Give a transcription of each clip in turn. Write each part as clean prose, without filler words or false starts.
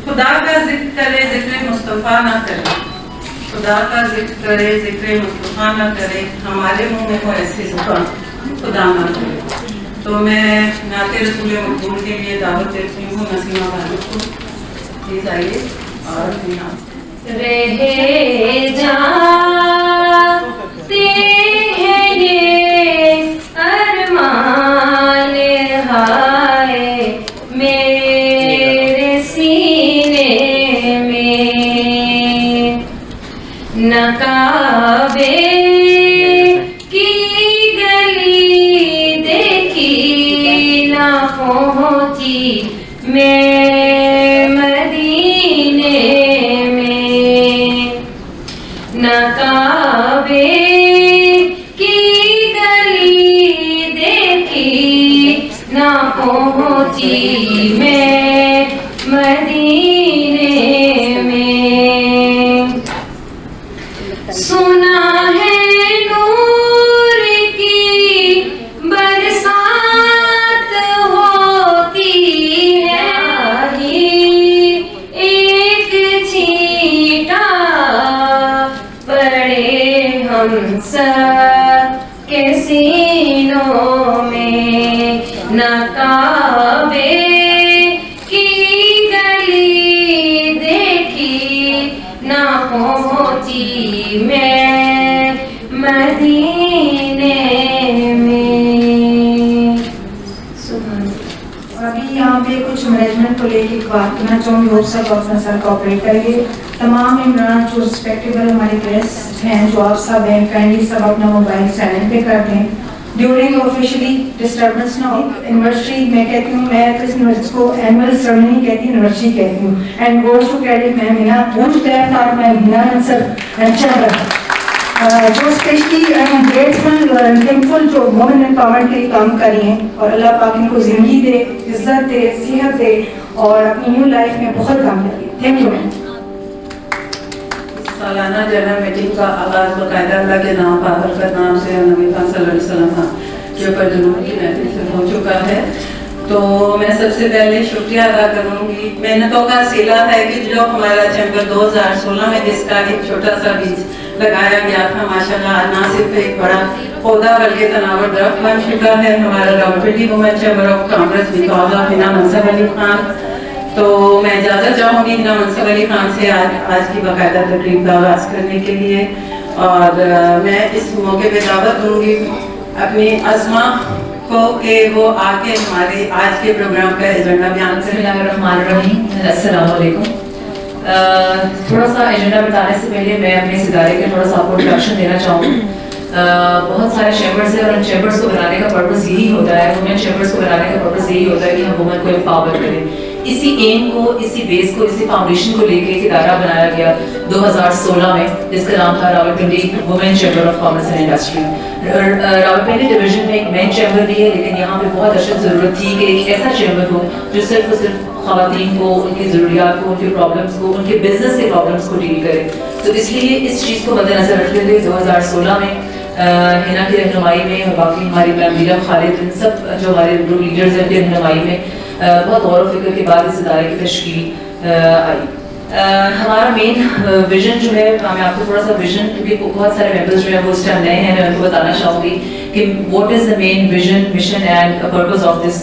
خدا کا ذکر کرے ذکر مصطفیٰ نہ کرے، خدا کا ذکر کرے ذکر مصطفیٰ نہ کرے، ہمارے منہ میں ہو ایسی زبان خدا نہ کرے. تو میں نعت رسول مقبول کے لیے دعوت دیتی ہوں نسیمہ بانو کو. پلیز آئیے اور رہے جاتے ہیں یہ ارمان ہائے میرے سینے میں، نہ کعبے کی گلی دیکھی نہ پہنچی میں مدینے میں، نہ کعبے کی گلی دیکھی نہ پہنچی میں مدینے میں. سنا ہے نور کی برسات ہوتی ہے، ایک چھینٹا پڑے ہم سب کے سینوں میں، نہ کعبے کی گلی دیکھی نہ پہنچی میں مدینے میں. ابھی یہاں پہ کچھ مینجمنٹ کو لے کے ایک بات کرنا چاہوں گی، وہ سب اپنا سر کوآپریٹ کریں گے. تمام عمران جو رسپیکٹیبل ہمارے گیسٹ ہیں جو آپ سب ہیں، کائنڈلی سب اپنا موبائل سائلنٹ پہ کر دیں ڈیورنگ آفیشلی ڈسٹربنس نہ ہو. اینیورسری میں کہتی ہوں، میں اس یونیورسٹی کو اینول سرمنی کہتی ہوں، یونیورسٹی کہتی ہوں. اینڈ گوز ٹو کریڈٹ میں مینا بوجھ گیا تھا، میں مینا انصر چندر جو اسپیشلی گریٹفل اور تھینکفل جو وومن امپاورمنٹ کے لیے کام کر رہی ہیں، اور اللہ پاک ان کو زندگی دے، عزت دے، صحت دے اور اپنی نیو لائف میں بہت کام کریں. Thank you ma'am. سالانہ جنرل میٹنگ کا آغاز باقاعدہ اللہ کے نام بابرکت نام سے اور نبی پاک صلی اللہ علیہ وسلم کے اوپر جنوب کی محفل سے ہو چکا ہے. تو میں سب سے پہلے شکریہ ادا کروں گی. محنتوں کا سیلا ہے کہ جو ہمارا چیمبر 2016 میں جس کا ایک چھوٹا سا بیج لگایا گیا تھا، ماشاءاللہ نہ صرف ایک بڑا پودا بلکہ تناور درخت بن چکا ہے. ہمارا Rawalpindi women chamber of commerce وکاؤزہ ہنا منصب علی خان. تو میں اجازت چاہوں گی ہنا منصب علی خان سے آج کی باقاعدہ تقریب کا آغاز کرنے کے لیے. اور میں اس موقع پہ دعوت دوں گی اپنی عظمہ کو کہ وہ آ کے ہمارے آج کے پروگرام کا ایجنڈا بیان کریں. بسم اللہ الرحمن الرحیم. السلام علیکم. تھوڑا سا ایجنڈا بتانے سے پہلے میں اپنے اس ادارے کے تھوڑا سا آپ کو انٹروڈکشن دینا چاہوں گی. بہت سارے چیمبرز ہیں اور ان چیمبرز کو بنانے کا پرپز یہی ہوتا ہے، وومن چیمبرز کو بنانے کا پرپز یہی ہوتا ہے کہ ہم وومن کو امپاور کریں. اسی ایم کو، اسی بیس کو، اسی فاؤنڈیشن کو لے کے ایک ادارہ بنایا گیا 2016 میں جس کا نام تھا Rawalpindi women chamber of commerce and industry. Rawalpindi division میں ایک مین چیمبر بھی ہے، لیکن یہاں پہ بہت اشد ضرورت تھی کہ ایک ایسا چیمبر ہو جو صرف اور صرف خواتین کو، ان کی ضروریات کو، ان کے پرابلمس کو، ان کے بزنس کے پرابلمس کو ڈیل کرے. تو اس لیے اس چیز کو مد نظر رکھتے ہوئے 2016 میں हिना की रहनुमाई में और बाकी हमारी मैम नीलम खालिद, इन सब जो हमारे ग्रुप लीडर्स हैं उनकी रहनुमाई में बहुत गौर व फिक्र के बाद इस इदारे की तश्कील आई। हमारा मेन विजन जो है, मैं आपको थोड़ा सा विजन, क्योंकि बहुत सारे मेंबर्स जो हैं वो इस टाइम नए हैं, मैं उनको बताना चाहूँगी कि what is the main vision, mission and purpose of this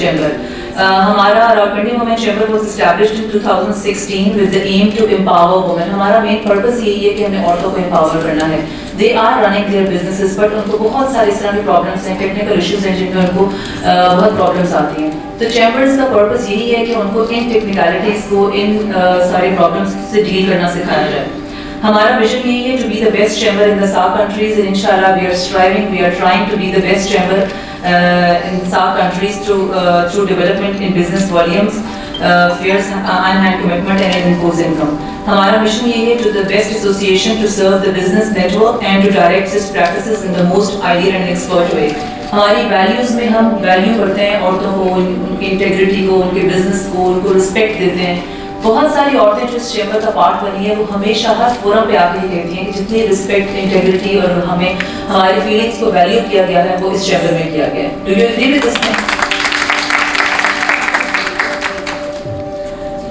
chamber. हमारा Rawalpindi women chamber was established in 2016 with the aim to empower women. हमारा मेन पर्पस यही है कि हमने औरतों को एम्पावर करना है। They are running their businesses, but उनको बहुत सारे इस तरह के प्रॉब्लम्स हैं, टेक्निकल इश्यूज हैं जिनमें उनको बहुत प्रॉब्लम्स आती हैं। तो चैम्बर्स का पर्पस यही है कि उनको इन टेक्निकलिटीज़ को, इन सारी प्रॉब्लम्स से डील करना सिखाया जाए। हमारा विजन यही है to be the best chamber in the SAARC countries, and इंशाल्लाह we are striving, we are trying to be the best chamber in SAARC countries through development in business volumes, fairs, on-hand commitment and imposed income. हमारा mission ये है to the best association to serve the business network and to direct its practices in the most ideal and expert way. हमारी values में हम value करते हैं औरतों को, उनकी इंटेग्रिटी को, उनके बिजनेस को, उनको रिस्पेक्ट देते हैं। बहुत सारी औरतें जो इस चैम्बर का पार्ट बनी है वो हमेशा हर फोरम पे आके कहती हैं कि जितनी रिस्पेक्ट, इंटेग्रिटी और हमें हमारी फीलिंग्स को वैल्यू किया गया है वो इस चैम्बर में किया गया है। Do you agree with this?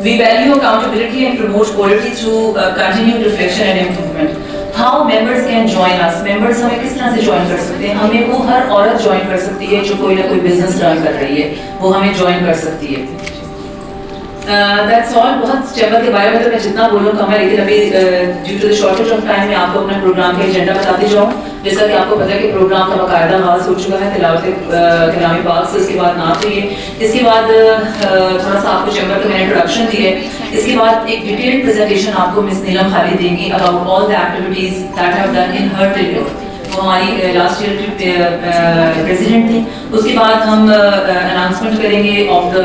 We value accountability and promote quality through continued reflection and improvement. How members can join us? Members हमें किस तरह से ज्वाइन कर सकते हैं? हमें वो हर औरत ज्वाइन कर सकती है जो कोई ना कोई बिजनेस रन कर रही है, वो हमें ज्वाइन कर सकती है। That's all। बहुत चैम्बर के बारे में तो मैं जितना बोलूँ कम है, लेकिन अभी due to the shortage of time मैं आपको अपने प्रोग्राम का एजेंडा बताती जाऊँ। जैसा कि आपको पता है कि प्रोग्राम का बाकायदा आगाज़ हो चुका है तिलावत कलामी पाक से, इसके बाद नात हुई है, इसके बाद थोड़ा सा आपको चैम्बर का मैंने इंट्रोडक्शन दी है, इसके बाद एक डिटेल्ड प्रेजेंटेशन आपको मिस नीलम खालिद देंगी about all the activities that have done in her tenure. वो हमारी लास्ट ईयर की प्रेसिडेंट थी। उसके बाद हम अनाउंसमेंट करेंगे of the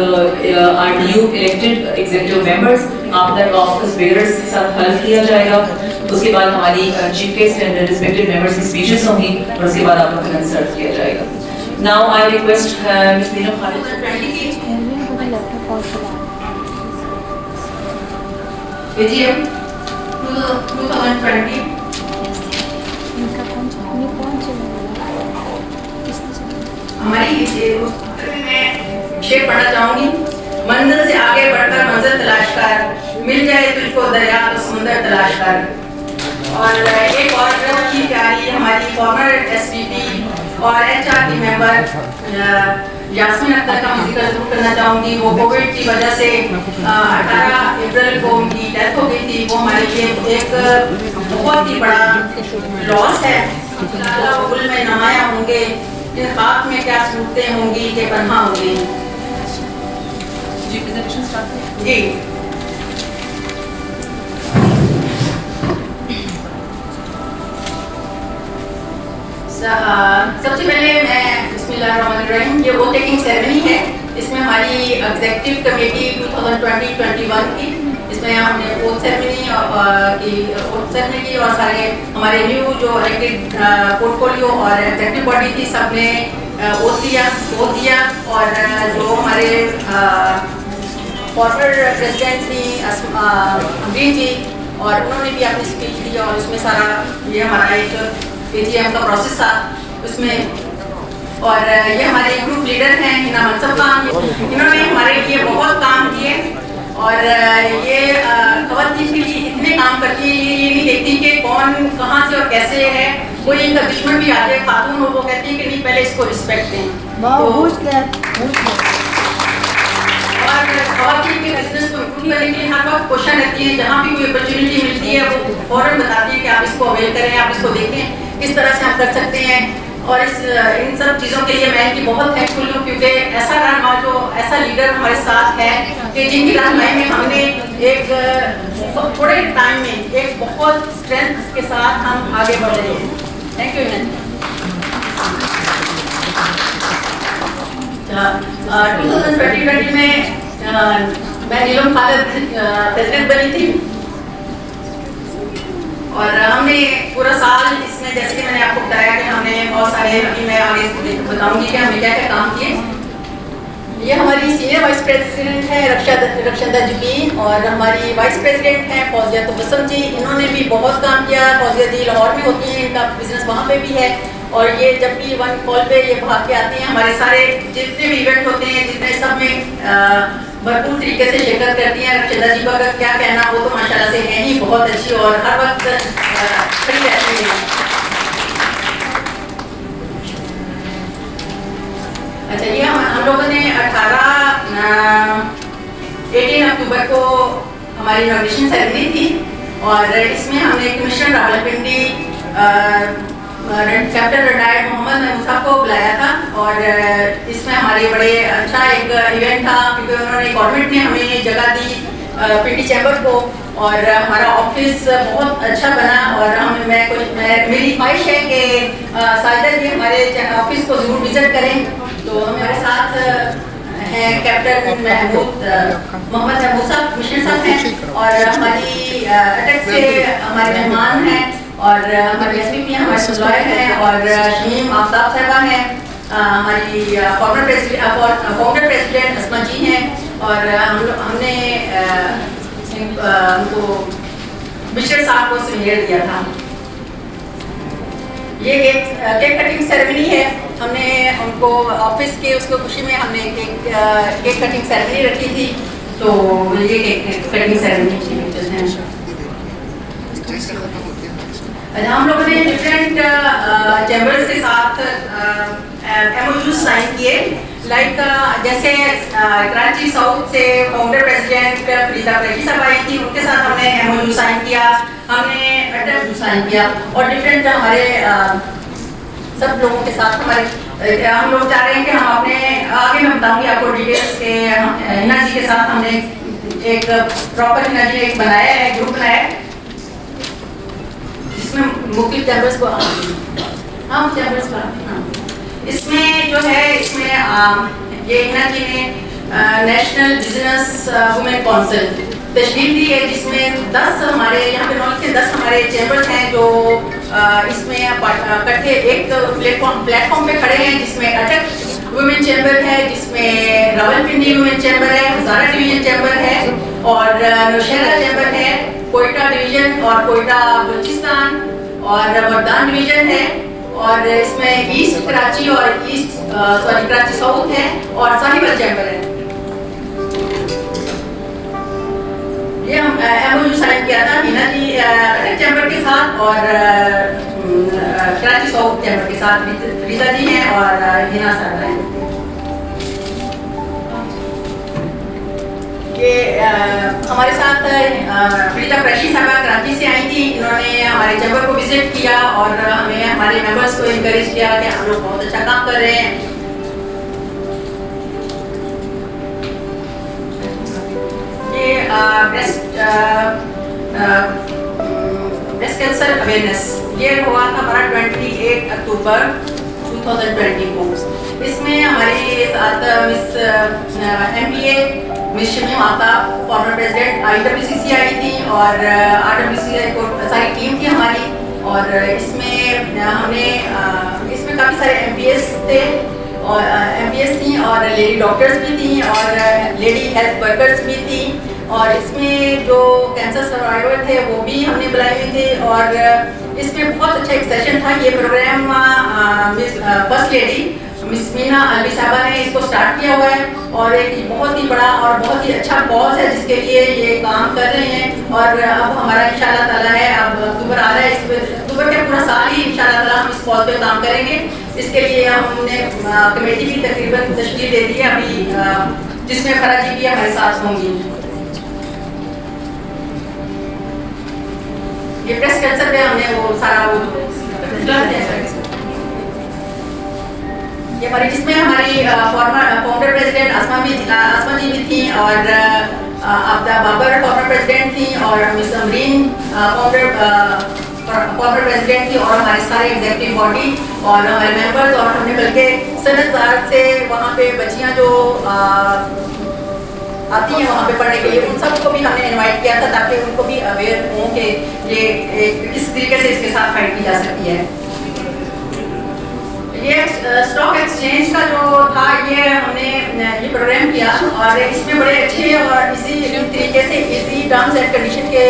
our new elected executive members, after office bearers के साथ हल्फ किया जाएगा। उसके बाद हमारी chief guest and respected members की स्पीचेस होंगी और उसके बाद आप लोगों को कंसल्ट किया जाएगा। Now I request miss Neelam Khalid. AGM 2020 हमारी मैं शेर पढ़ना चाहूंगी। मंजिल से आगे बढ़कर मंजिल तलाश कर, मिल जाए तुझको दरिया तो समुंदर तलाश कर। और एक और बहुत ही प्यारी हमारी फॉर्मर SVP और HR की मेंबर यास्मीन अख्तर का मैं जिक्र जरूर करना चाहूँगी। वो कोविड की वजह से 18 अप्रैल को उनकी डेथ हो गई थी। वो हमारे लिए एक बहुत ही बड़ा लॉस है। वो गुल में नुमाया होंगे, इन खाक में क्या सूरतें होंगी कि पन्हा होंगी। जी प्रेजेंटेशन स्टार्ट करें। जी सबसे पहले मैं बिस्मिल्लाहिर्रहमानिर्रहीम, ये वोट टेकिंग सेरेमनी है। इसमें हमारी एग्जीक्यूटिव कमेटी 2020-21 की, इसमें हमने वोट सेरेमनी की और सारे हमारे न्यू जो इलेक्टेड पोर्टफोलियो और एग्जीक्यूटिव बॉडी थी सबने वोट दिया और जो हमारे फॉर्मर प्रेसिडेंट थी अमरीन जी, और उन्होंने भी अपनी स्पीच दी और उसमें सारा ये हमारा एक AGM का प्रोसेस था उसमें। और ये हमारे ग्रुप लीडर हैं हिना मनसब खान, इन्होंने हमारे लिए बहुत काम किए और ये ख़वातीन के लिए इतने काम करती है, ये नहीं देखती कि कौन कहाँ से और कैसे है। कोई इनका दुश्मन भी आते खातून हो, वो कहती है कि नहीं पहले इसको रिस्पेक्ट दें। और ख़वातीन के बिजनेस को इम्प्रूव करने के लिए हर वक्त कोशिश रहती है, जहाँ भी कोई अपॉर्चुनिटी मिलती है वो फ़ौरन बताती है कि आप इसको अवेल करें, आप इसको देखें किस तरह से हम कर सकते हैं। और इन सब चीज़ों के लिए मैं इनकी बहुत थैंकफुल हूँ, क्योंकि ऐसा रहनुमा जो ऐसा लीडर हमारे साथ है कि जिनकी रहनुमाई में हमने एक थोड़े टाइम में एक बहुत स्ट्रेंथ के साथ हम आगे बढ़ रहे हैं। Thank you. 2020 में मैं नीलम खालिद प्रेसिडेंट बनी थी और हमने पूरा साल इसमें, जैसे कि मैंने आपको बताया कि हमने बहुत सारे, अभी मैं आगे बताऊंगी कि हमने क्या क्या काम किए। یہ ہماری سینئر وائس پریزیڈنٹ ہیں رکشندہ جی، اور ہماری وائس پریزیڈنٹ ہیں فوزیہ تبسم جی. انہوں نے بھی بہت کام کیا. فوزیہ جی لاہور میں ہوتی ہیں، ان کا بزنس وہاں پہ بھی ہے، اور یہ جب بھی ون کال پہ یہ بھاگ کے آتی ہیں. ہمارے سارے جتنے بھی ایونٹ ہوتے ہیں، جتنے سب میں بھرپور طریقے سے شرکت کرتی ہیں. رکشندہ جی کا کیا کہنا، وہ تو ماشاءاللہ سے ہیں ہی بہت اچھی، اور ہر وقت کھڑی رہتی ہیں. اچھا، یہ ہم لوگوں نے 18 اکتوبر کو ہماری انوگریشن سیریمنی تھی، اور اس میں ہم نے کمشنر راولپنڈی کیپٹن ریٹائرڈ محمد محمود صاحب کو بلایا تھا. اور اس میں ہمارے بڑے اچھا ایک ایونٹ تھا، کیونکہ انہوں نے گورنمنٹ نے ہمیں جگہ دی پنڈی چیمبر کو، اور ہمارا آفس بہت اچھا بنا. اور میری خواہش ہے کہ ساجدہ جی ہمارے آفس کو ضرور وزٹ کریں. تو ہمارے ساتھ ہیں کیپٹن محمود محمد محمود صاحب، کمشنر صاحب ہیں، اور ہماری اٹک سے ہمارے مہمان ہیں، اور ہمارے ایس پی پی ہمارے سلوائر ہیں، اور شمیم آفتاب صاحبہ ہیں، ہماری فاؤنڈر پریزیڈنٹ اسما جی ہیں، اور ہم نے ان کو بشر صاحب کو سینئر دیا تھا. یہ کیک کٹنگ سیریمنی ہے. ہم نے ان کو آفس کے اس کو خوشی میں ہم نے کیک کٹنگ سیریمنی رکھی تھی. تو یہ کیک کٹنگ سیریمنی تھی. ہم لوگوں نے ڈفرینٹ چیمبرس کے ساتھ MOU سائن کیے. لائک جیسے کراچی ساؤتھ سے فاؤنڈر پریزیڈنٹ فریدہ قریشی صاحب آئی تھی، ان کے ساتھ ہم نے MOU سائن کیا. ہم نے اٹک سائن کیا، اور ڈفرینٹ ہمارے سب لوگوں کے ساتھ ہم لوگ چاہ رہے ہیں کہ ہم اپنے آگے میں بتاؤں گی آپ کو ڈیٹیلس کے. ہنا جی کے ساتھ ہم نے ایک پراپر ہنا جی ایک بنایا ہے، گروپ بنایا ہے، جس میں مختلف چیمبرس کو چیمبرس کا اس میں جو ہے، اس میں یہ ہنا جی نے نیشنل بزنس وومن کونسل تشکیل دی ہے، جس میں 10 ہمارے یہاں پہ نارتھ کے 10 ہمارے چیمبرس ہیں جو اس میں اکٹھے ایک پلیٹ فارم پہ کھڑے ہیں، جس میں اٹک وومن چیمبر ہے، جس میں راولپنڈی وومن چیمبر ہے، ہزارہ ڈویژن چیمبر ہے، اور نوشہرہ چیمبر ہے، کوئٹہ ڈویژن اور کوئٹہ بلوچستان اور مردان ڈویژن ہے، اور اس میں ایسٹ کراچی اور کراچی ساؤتھ ہے، اور ساحل چیمبر ہے. یہ ہم MOU سائن کیا تھا ہینا جی اٹک چیمبر کے ساتھ، اور کراچی ساؤتھ چیمبر کے ساتھ فریدہ جی ہیں اور ہینا صاحب ہیں. یہ ہمارے ساتھ فریدہ قریشی صاحبہ کراچی سے آئی تھی. انہوں نے ہمارے چیمبر کو وزٹ کیا، اور ہمیں ہمارے ممبرس کو انکریج کیا کہ ہم لوگ بہت اچھا کام کر رہے ہیں. یہ بریسٹ کینسر اویئرنیس یہ ہوا تھا ہمارا 28 اکتوبر 2020 کو. اس میں ہمارے ساتھ مس MPA مس شمیم آفتاب فارمر پریزیڈنٹ IWCC آئی تھی، اور RWCC کو ساری ٹیم تھی ہماری. اور اس میں ہم نے اس میں کافی سارے MPS تھے، اور MPS تھیں، اور لیڈی ڈاکٹرز بھی تھیں، اور لیڈی ہیلتھ ورکرز بھی تھیں. اور اس میں جو کینسر سروائیور تھے وہ بھی ہم نے بلائے ہوئے تھے. اور اس میں بہت اچھا ایک سیشن تھا. یہ پروگرام فرسٹ لیڈی مس مینا الوی صاحبہ نے اس کو سٹارٹ کیا ہوا ہے، اور ایک بہت ہی بڑا اور بہت ہی اچھا کاز ہے جس کے لیے یہ کام کر رہے ہیں. اور اب ہمارا انشاءاللہ تعالیٰ ہے، اب اکتوبر آ رہا ہے، اس اکتوبر کے پورا سال ہی انشاءاللہ تعالیٰ ہم اس کاز پہ کام کریں گے. اس کے لیے ہم نے کمیٹی بھی تقریباً تشکیل دے دی ہے ابھی، جس میں فرا جی بھی ہمارے ساتھ ہوں گی. یہ بریسٹ کینسر پہ ہم نے وہ سارا یہ ہماری، جس میں ہماری فاؤنڈر پریزیڈنٹ اسما جی بھی تھیں، اور عبدہ بابر فاؤنڈر پریزیڈنٹ تھیں، اور مس امرین فاؤنڈر پریزیڈنٹ تھی، اور ہمارے سارے ایگزیکٹو باڈی اور ہمارے ممبرز. اور ہم نے بلکہ صنعت زراعت سے وہاں پہ بچیاں جو آتی ہیں وہاں پہ پڑھنے کے لیے، ان سب کو بھی ہم نے انوائٹ کیا تھا، تاکہ ان کو بھی اویئر ہوں کہ یہ کس طریقے سے اس کے ساتھ فائٹ کی جا سکتی ہے. ये स्टॉक एक्सचेंज का जो था ये हमने ये प्रोग्राम किया और इसमें बड़े अच्छे और इसी तरीके से इजी टर्म्स एंड कंडीशन के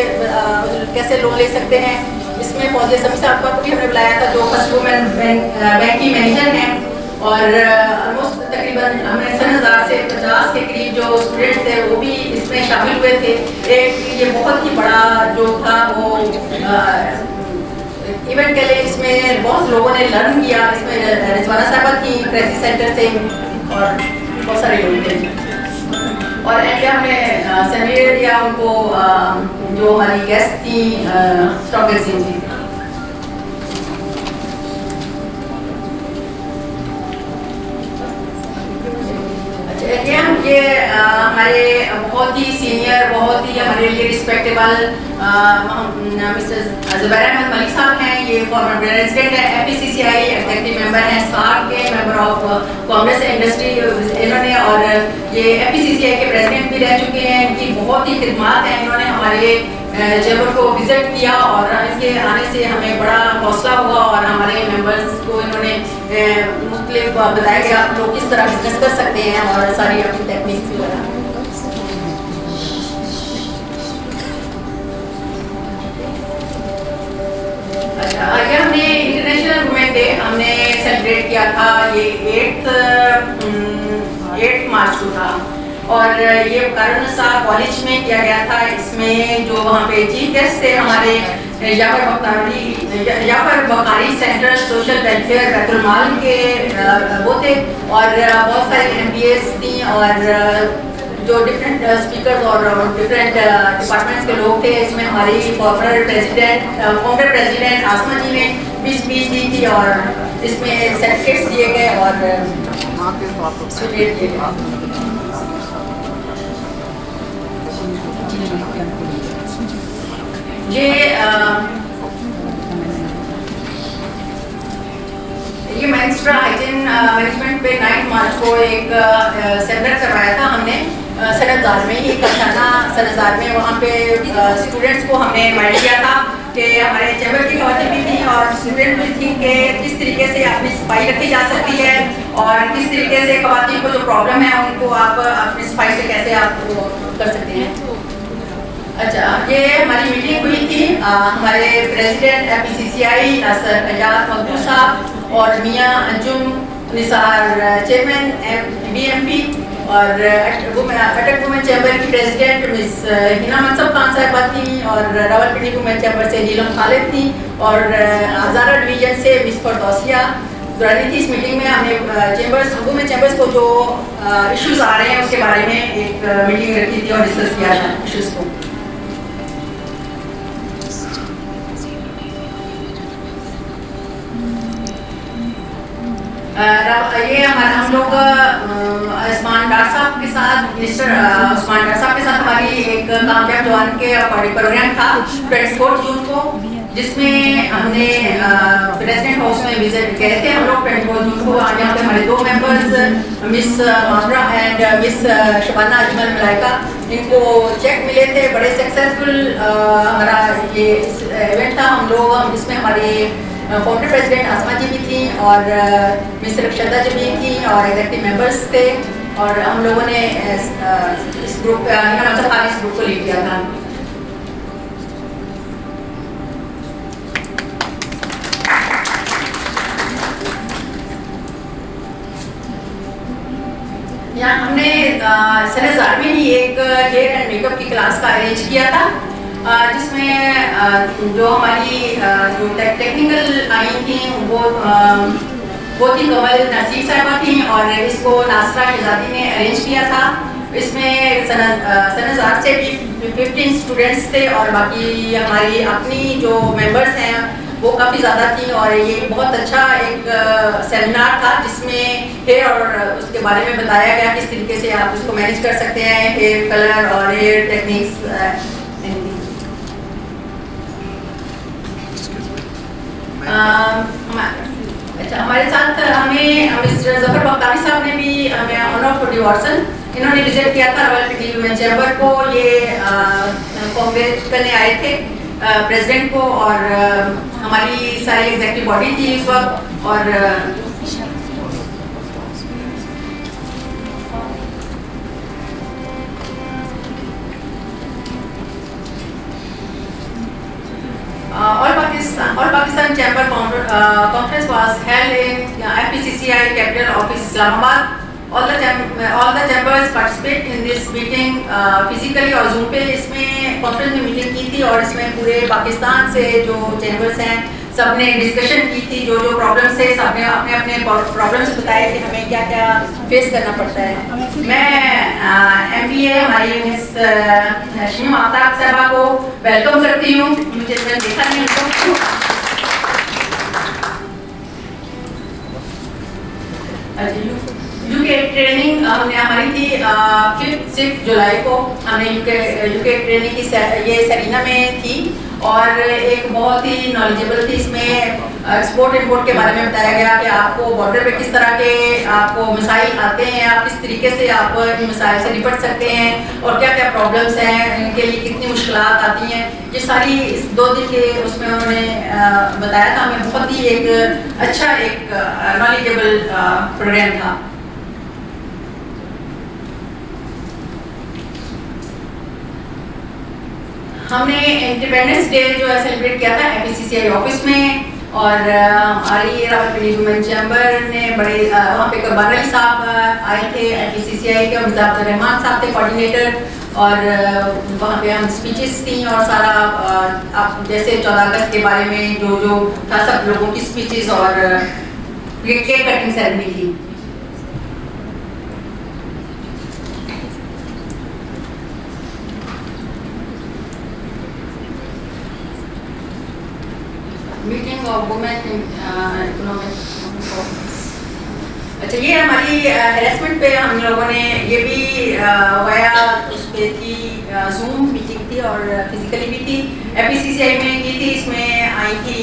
कैसे लोन ले सकते हैं, इसमें फौजिया समी साहब को भी हमने बुलाया था जो फर्स्ट वुमेन बैंक की मैनेजर हैं और ऑलमोस्ट तकरीबन हमने 1000 से 50 के करीब जो स्टूडेंट्स थे वो भी इसमें शामिल हुए थे। एक ये बहुत ही बड़ा जो था वो इवेंट के लिए इसमें बहुत लोगों ने लर्न किया, इसमें रिजवाना साहबा थी क्राइसिस सेंटर से और बहुत सारे लोग थे और इंडिया हमने सेमिनार दिया उनको जो हमारी गेस्ट थी स्टॉक एक्सचेंज की। ये हमारे बहुत ही सीनियर बहुत ही हमारे लिए रिस्पेक्टेबल मिस्टर ज़ुबैर अहमद मलिक साहब हैं, ये फॉर्मर प्रेसिडेंट है FPCCI, एग्जीक्यूटिव मेंबर हैं SARC के, मेंबर ऑफ कांग्रेस इंडस्ट्री इन्होंने और ये FPCCI के प्रेसिडेंट भी रह चुके हैं। इनकी बहुत ही खिदमत है, इन्होंने हमारे चैम्बर को विजिट किया और इनके आने से हमें बड़ा हौसला हुआ और हमारे मेंबर्स को इन्होंने मुख्तलिफ बताया कि आप लोग किस तरह बिजनेस कर सकते हैं और सारी अपनी टेक्निक्स वगैरह। अच्छा, आगे हमने इंटरनेशनल वुमेन डे हमने सेलिब्रेट किया था, ये 8 मार्च को था और ये कारुनिसा कॉलेज में किया गया था। इसमें जो वहाँ पे चीफ गेस्ट थे हमारे याफर बखारी सेंट्रल सोशल वेलफेयर बैतुल माल के वो थे और बहुत सारी MPs थी और जो डिफरेंट स्पीकर्स और डिफरेंट डिपार्टमेंट्स के लोग थे। इसमें हमारी फॉर्मर प्रेसिडेंट आसमा जी ने भी स्पीच दी थी और इसमें सर्टिफिकेट्स दिए गए और स्वीट दिए गए। ये मेंस्ट्रुअल हाइजीन मैनेजमेंट पे 9 मार्च को एक सेमिनार करवाया था हमने सनतजार में ही करसाना सनतजार में। वहाँ पे स्टूडेंट्स को हमने इनवाइट किया था कि हमारे चैम्बर की खवातीन भी थी और स्टूडेंट भी थी कि किस तरीके से अपनी सफाई रखी जा सकती है और किस तरीके से खवातीन को जो प्रॉब्लम है उनको आप अपनी सफाई से कैसे आप कर सकते हैं। अच्छा, ये हमारी मीटिंग हुई थी हमारे प्रेसिडेंट FPCCI नासर अजाद मकबूल साहब और मियाँ अंजुम निसार चेयरमैन BMP और अटक वुमेन चैम्बर की प्रेसिडेंट मिस हिना मनसब खान साहिबा थी और रावलपिंडी वुमेन चैम्बर से नीलम खालिद थी और हज़ारा डिवीजन से मिस फरदौसिया दुरानी थी। इस मीटिंग में हमने चैम्बर्स वुमेन चैम्बर्स को जो इश्यूज आ रहे हैं उसके बारे में एक मीटिंग रखी थी और डिस्कस किया था इश्यूज़ को। ये हमारे हम लोग उस्मान डार साहब के साथ मिस्टर उस्मान डार साहब के साथ हमारी एक कामयाब जवान के प्रोग्राम था 24 जून को, जिसमें हमने प्रेसिडेंट हाउस में विजिट गए थे हम लोग 24 जून को। यहाँ पे हमारे 2 members miss mamra and miss Shabana Ajmal Malaika, इनको चेक मिले थे। बड़े सक्सेसफुल हमारा ये इवेंट था हम लोग, इसमें हमारी फाउंडर प्रेसिडेंट आसमा जी भी थी और मिस रक्षदा जी भी थी और एग्जीक्यूटिव मेंबर्स थे और हम लोगों ने इस ग्रुप इस ग्रुप को लीड किया था। यहाँ हमने सनतजार में ही एक हेयर एंड मेकअप की क्लास का अरेंज किया था जिसमें जो हमारी जो टेक्निकल आई थी वो थी कमल नसीर साहिबा थी और इसको नासरा शहजादी ने अरेंज किया था। इसमें सनतजार से भी 15 स्टूडेंट्स थे और बाकी हमारी अपनी जो मेंबर्स हैं वो काफ़ी ज़्यादा थी और ये बहुत अच्छा एक सेमिनार था जिसमें हेयर और उसके बारे में बताया गया किस तरीके से आप उसको मैनेज कर सकते हैं, हेयर कलर और हेयर टेक्निक्स। अच्छा, हमारे साथ हमें मिस्टर जफर बख्तारी साहब ने भी हमें ऑनर ऑफ डिवॉर्सन इन्होंने विजिट किया था रावलपिंडी वुमेन चैम्बर को। ये कांग्रेस करने आए थे प्रेसिडेंट को और हमारी सारी एग्जीक्यूटिव बॉडी थी इस वक्त और All Pakistan Chamber Conference was held in FPCCI Capital Office, Islamabad. All the chambers participate in this meeting physically और Zoom पे इसमें कॉन्फ्रेंस में मीटिंग की थी और इसमें पूरे पाकिस्तान से जो चैम्बर्स हैं सब ने डिस्कशन की थी, जो प्रॉब्लम्स है सब ने अपने अपने प्रॉब्लम्स बताए कि हमें क्या क्या फेस करना पड़ता है। मैं MBA हमारी मिस शिमा आफ्ताब साहबा को वेलकम करती हूँ। मुझे देखा नहीं उनको। यूके ट्रेनिंग हमने हमारी थी 5-6 जुलाई को हमने यूके ट्रेनिंग की ये सरीना में थी और एक बहुत ही नॉलेजेबल थी। इसमें एक्सपोर्ट इंपोर्ट के बारे में बताया गया कि आपको बॉर्डर पे किस तरह के आपको मिसाइल आते हैं, आप किस तरीके से आप इन मिसाइल से निपट सकते हैं और क्या क्या प्रॉब्लम्स हैं, इनके लिए कितनी मुश्किलात आती हैं। ये सारी इस 2 दिन के उसमें उन्होंने बताया था हमें। बहुत ही एक अच्छा एक नॉलेजेबल प्रोग्राम था। हमने इंडिपेंडेंस डे जो है सेलिब्रेट किया था FPCCI ऑफिस में और हमारी रावलपिंडी वुमेन चैम्बर ने बड़े वहाँ पे कुर्बान अली साहब आए थे FPCCI के, मिर्ज़ा रहमान साहब थे कोऑर्डिनेटर और वहाँ पे हम स्पीचेस थी और सारा आप जैसे 14 अगस्त के बारे में जो था सब लोगों की स्पीचेस और केक कटिंग सेरेमनी थी। Meeting of women economic. अच्छा, ये हमारी हेरेसमेंट पे हम लोगों ने ये भी वाया उस पे थी, जूम मीटिंग थी और फिजिकली भी थी। FPCCI में की थी, इसमें आई थी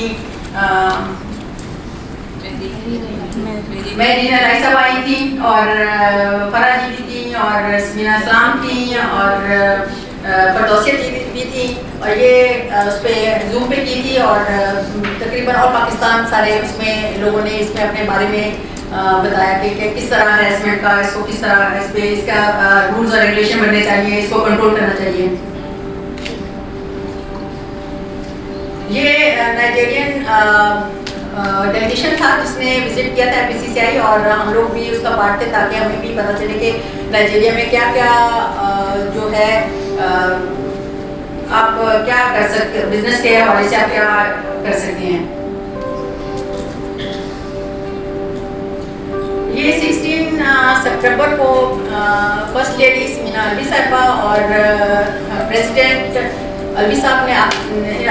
मेरीना राय साहब आई थी और फराह जी भी थी और समीना इस्लाम थी और फरदौसिया जी भी थी और ये उस पर जूम पे की थी और तकरीबन और पाकिस्तान सारे उसमें लोगों ने इसमें अपने बारे में बताया कि किस तरह हैरेसमेंट का इसको किस तरह इस पे इसका रूल्स और रेगुलेशन बनने चाहिए, इसको कंट्रोल करना चाहिए। ये नाइजेरियन डेलीगेशन था जिसने विजिट किया था FPCCI और हम लोग भी उसका पार्ट थे ताकि हमें भी पता चले कि नाइजीरिया में क्या क्या जो है आप क्या कर सकते, बिजनेस के हवाले से आप क्या कर सकते हैं। ये 16 सितंबर को फर्स्ट लेडी मीना अलवी साहिबा और प्रेसिडेंट अलवी साहब ने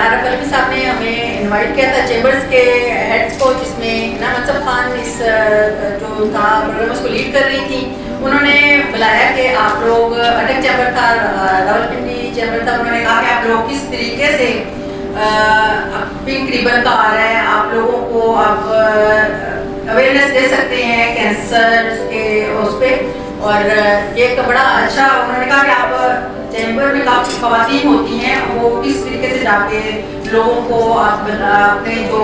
आरफ अलवी साहब ने हमें इनवाइट किया था चैम्बर्स के हेड्स को, जिसमें नामसब खान इस जो था प्रोग्राम उसको लीड कर रही थी। उन्होंने बुलाया कि आप लोग अटक चैम्बर था, रावलपिंडी चैम्बर था, उन्होंने कहा कि आप लोग किस तरीके से पिंक रिबन का आ रहा है, आप लोगों को आप अवेयरनेस दे सकते हैं कैंसर के उस पर। और ये एक बड़ा अच्छा उन्होंने कहा कि आप चैम्बर में काफ़ी ख़वातीन होती हैं, वो किस तरीके से जाके लोगों को आप अपने जो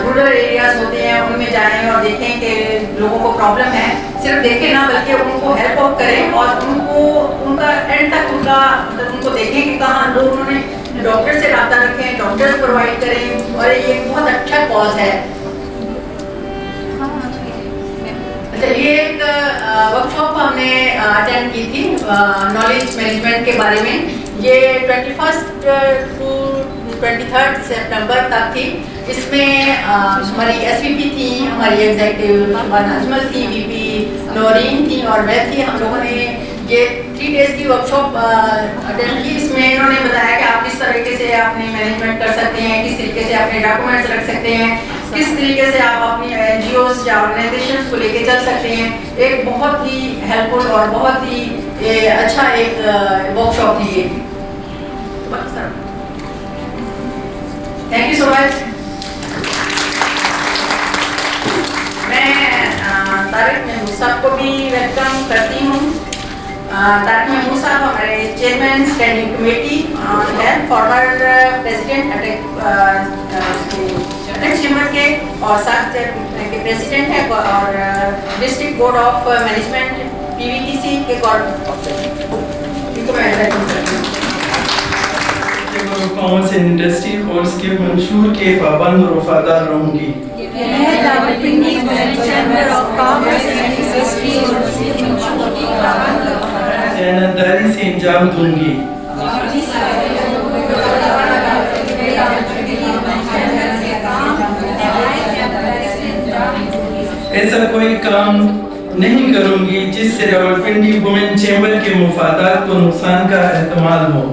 रूरल एरियाज होते हैं उनमें जाएं और देखें कि लोगों को प्रॉब्लम है, सिर्फ देखें ना बल्कि उनको हेल्प आउट करें और उनको उनका एंड तक उनको देखें कि कहाँ लोग उन्होंने डॉक्टर से रब्ता रखें, डॉक्टर्स प्रोवाइड करें और ये बहुत अच्छा कॉज है। अच्छा, ये एक वर्कशॉप हमने अटेंड की थी नॉलेज मैनेजमेंट के बारे में। ये 21 टू 23 सितंबर तक थी। इसमें हमारी SVP थी, हमारी एग्जीक्यूटिव अजमल थी, VP नौरीन थी और मैं थी। हम लोगों ने ये 3 डेज की वर्कशॉप अटेंड की। इसमें इन्होंने बताया कि आप किस तरीके से अपनी मैनेजमेंट कर सकते हैं, किस तरीके से अपने डॉक्यूमेंट्स रख सकते हैं, किस तरीके से आप अपनी NGOs या ऑर्गेनाइजेशंस को लेके चल सकते हैं। एक बहुत ही हेल्पफुल और बहुत ही अच्छा एक वर्कशॉप थी ये। Thank you so much. मैं तारिक महमूद साहब को भी वेलकम करती हूँ। तारिक महमूद साहब हमारे चेयरमैन स्टैंडिंग कमेटी है, फॉर्मर प्रेसिडेंट अटैक चेंबर के और साथ के प्रेसिडेंट है और district board of management PVTC के कॉमर्स एंड इंडस्ट्री कोर्स के मंशूर के पाबंद और वफादार रहूंगी। मैं Rawalpindi chamber of commerce and industry ईमानदारी से अंजाम दूंगी। ऐसा कोई काम नहीं करूंगी जिससे रावलपिंडी वुमेन चैम्बर के मुफादात को नुकसान का एहतमाल हो।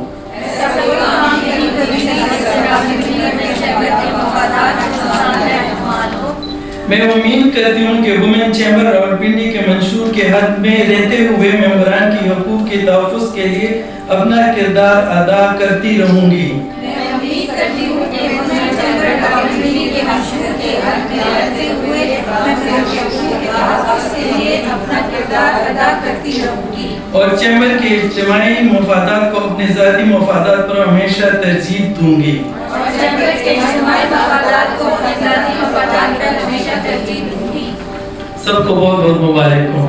मैं उम्मीद करती हूँ कि वुमेन चैम्बर रावलपिंडी के मंशूर के हद में रहते हुए मेंबरान की हकूक़ के तहफ़्फ़ुज़ के लिए अपना किरदार अदा करती रहूँगी। और चैम्बर के इज्तिमाई मफादात को अपने ज़ाती मफादात पर हमेशा तरजीह दूंगी। सबको बहुत बहुत मुबारक हो।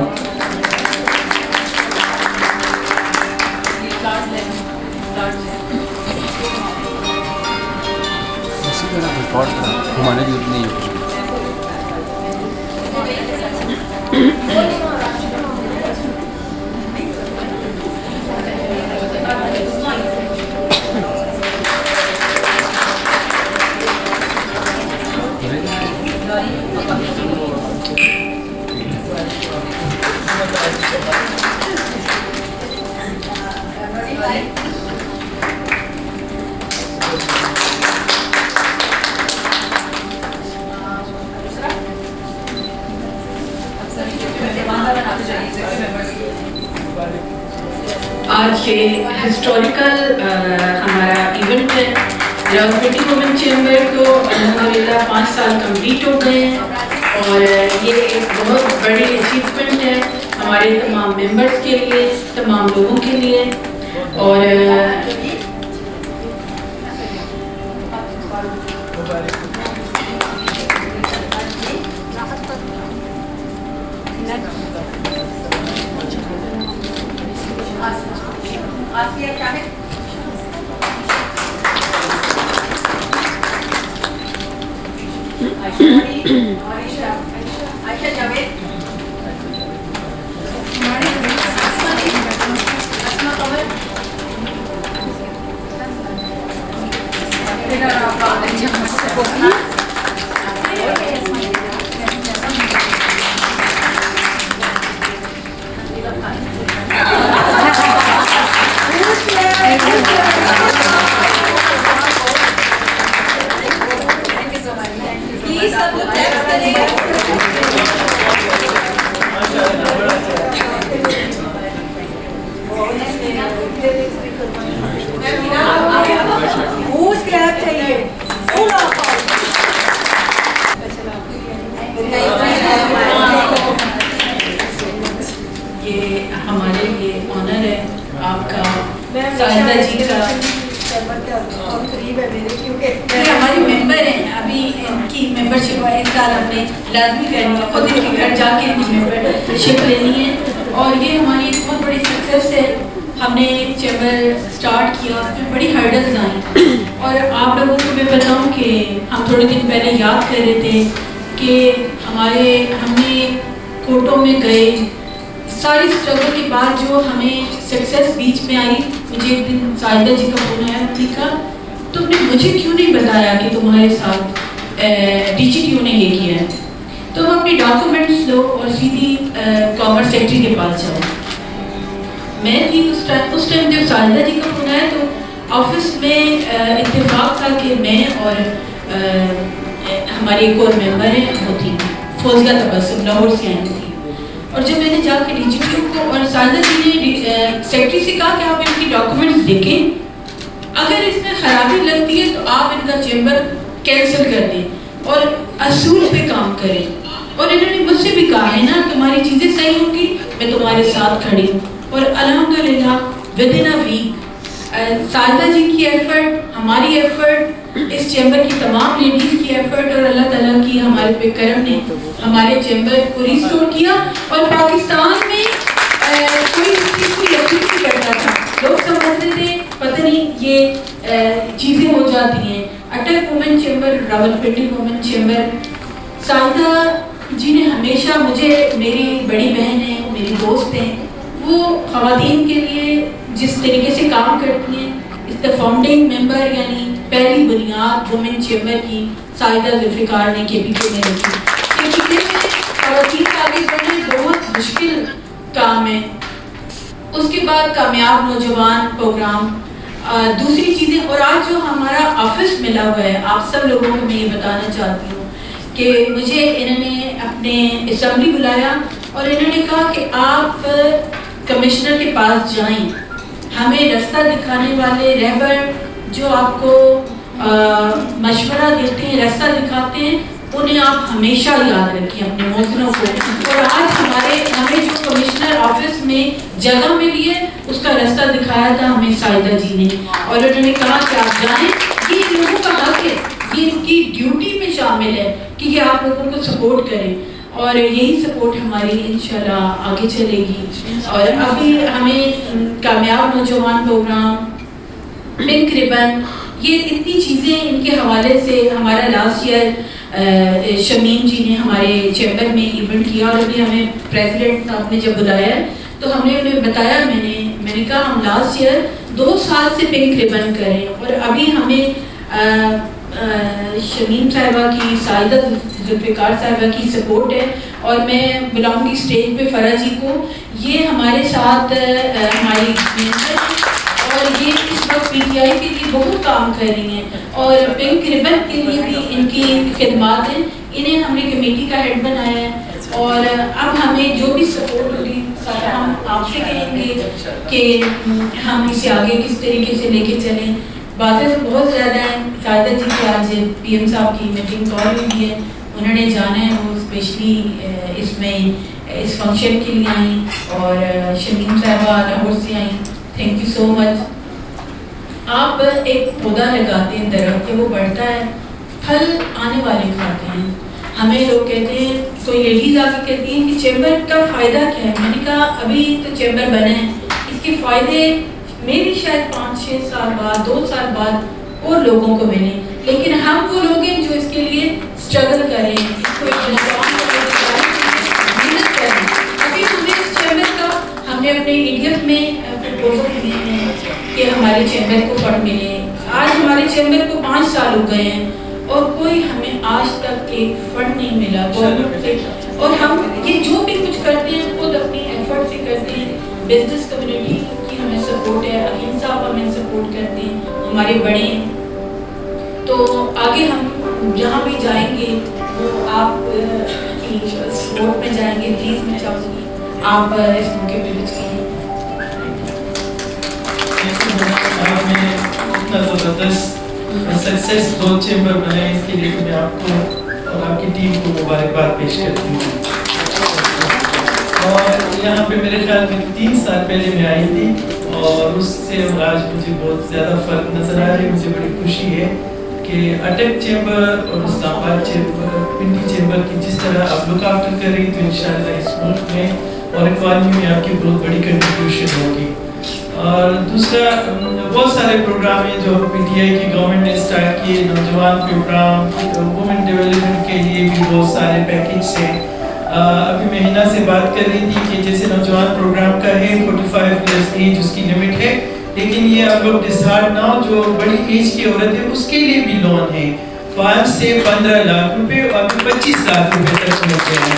घुमाने की जरूरत नहीं है। आज ये हिस्टोरिकल हमारा इवेंट है। रावलपिंडी वुमेन चैम्बर को अल्हम्दुलिल्लाह 5 साल कंप्लीट हो गए हैं और ये एक बहुत बड़ी अचीवमेंट है हमारे तमाम मेंबर्स के लिए, तमाम लोगों के लिए। और आसिया क्या है? आयशा जावेद, अस्मा कमर, ये हमारे लिए ऑनर है आपका साहिदा जी का। ये हमारी मेंबर हैं, अभी इनकी मेंबरशिप इस साल हमने लाजमी करनी है, खुद इनके घर जाके इनकी मेंबरशिप लेनी है। और ये हमारी एक बहुत बड़ी सक्सेस है। हमने चैम्बर स्टार्ट किया, उसमें बड़ी हर्डल्स आई और आप लोगों को मैं बताऊं कि हम थोड़े दिन पहले याद कर रहे थे कि हमने कोर्टों में गए, सारी स्ट्रगल के बाद जो हमें सक्सेस बीच में आई। मुझे एक दिन साहिदा जी का फोन आया, उन्होंने कहा तुमने मुझे क्यों नहीं बताया कि तुम्हारे साथ DGTO ने ये किया है। तो हम अपने डॉक्यूमेंट्स लो और सीधी कॉमर्स सेक्रेटरी के पास जाओ। मैं थी उस टाइम जब साहिदा जी का फोन आया तो ऑफिस में इत्तेफाक था कि मैं और हमारी एक और मेंबर है वो थी फौजिया तबस्सुम, लाहौर से आई थी। और जब मैंने जाकर DGTO को और साहिदा जी ने सेक्रेटरी से कहा कि आप इनकी डॉक्यूमेंट्स देखें, अगर इसमें खराबी लगती है तो आप इनका चैम्बर कैंसिल कर दें और असूल पे काम करें। और इन्होंने मुझसे भी कहा है ना तुम्हारी चीज़ें सही होंगी, मैं तुम्हारे साथ खड़ी हूँ। और अल्हम्दुलिल्लाह within a week Sahida ji की एफर्ट, हमारी एफर्ट اس چیمبر کی تمام لیڈیز کی ایفرٹ اور اللہ تعالیٰ کی ہمارے پہ کرم نے ہمارے چیمبر کو ریسٹور کیا. اور پاکستان میں کوئی اس چیز کو یقین نہیں کرتا تھا. لوگ سمجھتے تھے پتہ نہیں یہ چیزیں ہو جاتی ہیں. Attock women chamber, Rawalpindi women chamber, Saida ji نے ہمیشہ مجھے، میری بڑی بہن ہیں، میری دوست ہیں، وہ خواتین کے لیے جس طریقے سے کام کرتی ہیں، اس دا فاؤنڈنگ ممبر یعنی پہلی بنیاد وومن چیمبر کی سائدہ ذوالفقار نے KPK میں رکھی. KPK میں خواتین کا آگے بڑھنا بہت مشکل کام ہے. اس کے بعد کامیاب نوجوان پروگرام، دوسری چیزیں. اور آج جو ہمارا آفس ملا ہوا ہے، آپ سب لوگوں کو میں یہ بتانا چاہتی ہوں کہ مجھے انہوں نے اپنے اسمبلی بلایا اور انہوں نے کہا کہ آپ کمشنر کے پاس جائیں، ہمیں رستہ دکھانے والے رہبر جو آپ کو مشورہ دیتے ہیں، رستہ دکھاتے ہیں، انہیں آپ ہمیشہ یاد رکھیں اپنے موزنوں کو. اور آج ہمیں جو کمشنر آفس میں جگہ ملی ہے اس کا رستہ دکھایا تھا ہمیں سائدہ جی نے، اور انہوں نے کہا کہ آپ جائیں، یہ ان لوگوں کا حق ہے، یہ ان کی ڈیوٹی میں شامل ہے کہ یہ آپ لوگوں کو سپورٹ کریں. اور یہی سپورٹ ہماری انشاءاللہ آگے چلے گی. اور ابھی ہمیں کامیاب نوجوان پروگرام، پنک ریبن، یہ اتنی چیزیں ان کے حوالے سے ہمارا لاسٹ ایئر شمیم جی نے ہمارے چیمبر میں ایونٹ کیا. اور ابھی ہمیں پریزیڈنٹ صاحب نے جب بلایا تو ہم نے انہیں بتایا، میں نے کہا ہم لاسٹ ایئر 2 سال سے پنک ریبن کریں، اور ابھی ہمیں شمیم صاحبہ کی، سائدہ ذوالفقار صاحبہ کی سپورٹ ہے. اور میں بلاؤں گی اسٹیج پہ فرح جی کو، یہ ہمارے ساتھ ہماری اور یہ اس وقت PTI کے لیے بہت کام کر رہی ہیں، اور پنک ریبن کے لیے بھی ان کی خدمات ہیں. انہیں ہم نے کمیٹی کا ہیڈ بنایا ہے. اور اب ہمیں جو بھی سپورٹ ہوگی ہم آپ سے کہیں گے کہ ہم اسے آگے کس طریقے سے لے کے چلیں. باتیں تو بہت زیادہ ہیں. سائدہ جی کی آج PM صاحب کی میٹنگ کال ہوئی ہے، انہوں نے جانا ہے، وہ اسپیشلی اس فنکشن کے لیے آئیں. اور شمیم صاحبہ لاہور سے آئیں. تھینک یو سو مچ. آپ ایک پودا لگاتے ہیں درخت کے، وہ بڑھتا ہے، پھل آنے والے کھاتے ہیں. ہمیں لوگ کہتے ہیں، کوئی لیڈیز آ کے کہتی ہیں کہ چیمبر کا فائدہ کیا ہے. میں نے کہا ابھی تو چیمبر بنا ہے، اس کے فائدے میری شاید 5-6 سال بعد، 2 سال بعد اور لوگوں کو ملیں. لیکن ہم وہ لوگ ہیں جو اس کے لیے اسٹرگل کر رہے ہیں، اس کو ایک محنت کر رہے ہیں. ابھی ہمیں اس چیمبر کا، ہم نے اپنے EDF میں پروپوزل دیے ہیں کہ ہمارے چیمبر کو فنڈ ملے. آج ہمارے چیمبر کو 5 سال ہو گئے ہیں اور کوئی ہمیں آج تک ایک فنڈ نہیں ملا گورنمنٹ سے. اور ہم یہ جو بھی کچھ کرتے ہیں خود اپنی ایفرٹ سے کرتے ہیں. بزنس کمیونٹی کی ہمیں سپورٹ ہے، حکیم صاحب ہمیں سپورٹ کرتے ہیں، ہمارے بڑے ہیں. تو آگے ہم جہاں بھی جائیں گے وہ آپ کی سپورٹ میں جائیں گے. پلیز میں چاہوں گی آپ اس موقع پہ کچھ کہیں. آپ نے اتنا زبردست سکسیس 2 چیمبر بنائے، اس کے لیے میں آپ کو اور آپ کی ٹیم کو مبارکباد پیش کرتی ہوں. اور یہاں پہ میرے خیال میں 3 سال پہلے میں آئی تھی، اور اس سے آج مجھے بہت زیادہ فرق نظر آ رہا ہے. مجھے بڑی خوشی ہے کہ اٹک چیمبر اور اسلام آباد چیمبر، پنڈی چیمبر کی جس طرح آپ لک آفٹر کر رہی تو انشاءاللہ اس ملک میں اور اکانومی میں آپ کی بہت بڑی کنٹریبیوشن ہوگی. اور دوسرا بہت سارے پروگرام ہیں جو PTI کی گورنمنٹ نے اسٹارٹ کیے. نوجوان پروگرام، وومن ڈیولپمنٹ کے لیے بھی بہت سارے پیکیج ہیں. ابھی میں ہنا سے بات کر رہی تھی کہ جیسے نوجوان پروگرام کا ہے 45 ایئرس ایج اس کی لمٹ ہے، لیکن یہ اب لوگ ڈسہارڈ نہ ہو، جو بڑی ایج کی عورت ہے اس کے لیے بھی لون ہے 5 سے 15 لاکھ روپے اور 25 لاکھ روپے تک ملتے ہیں.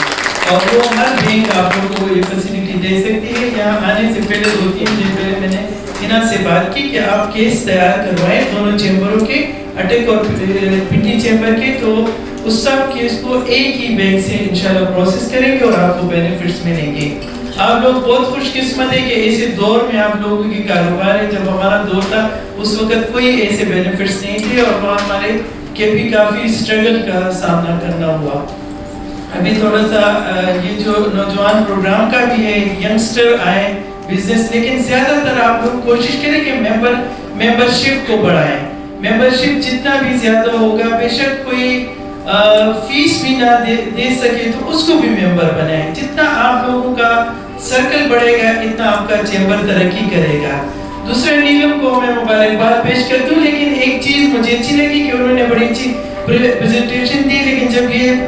اور وہ ہر بینک آپ لوگوں کو یہ فیسلٹی دے سکتی ہے. یہاں آنے سے پہلے 2-3 دن پہلے میں نے ہنا سے بات کی کہ آپ کیس تیار کروائیں دونوں چیمبروں کے، اٹک اور پنڈی چیمبر کے، تو اس سب کیس کو ایک ہی بینک سے انشاءاللہ پروسیس کریں گے اور آپ کو بینیفٹس ملیں گے. آپ لوگ بہت خوش قسمت ہے کہ ایسے دور میں آپ لوگوں کی کاروبار ہے. جب ہمارا دور تھا اس وقت کوئی ایسے بینیفٹس نہیں تھے اور وہاں ہمارے کے بھی کافی اسٹرگل کا سامنا کرنا ہوا. ابھی تھوڑا سا یہ جو نوجوان پروگرام کا بھی ہے، ینگسٹر آئے بزنس، لیکن زیادہ تر آپ لوگ کوشش کریں کہ ممبرشپ کو بڑھائیں. मेंबरशिप जितना भी ज्यादा होगा, बेशक कोई फीस भी ना दे सके तो उसको भी मेंबर बनाएं। जितना आप लोगों का सर्कल बढ़ेगा इतना आपका चैम्बर तरक्की करेगा। दूसरा नीलम को मैं मुबारकबाद पेश करता हूँ, लेकिन एक चीज मुझे अच्छी लगी कि उन्होंने बड़ी अच्छी प्रेजेंटेशन दी, लेकिन जब ये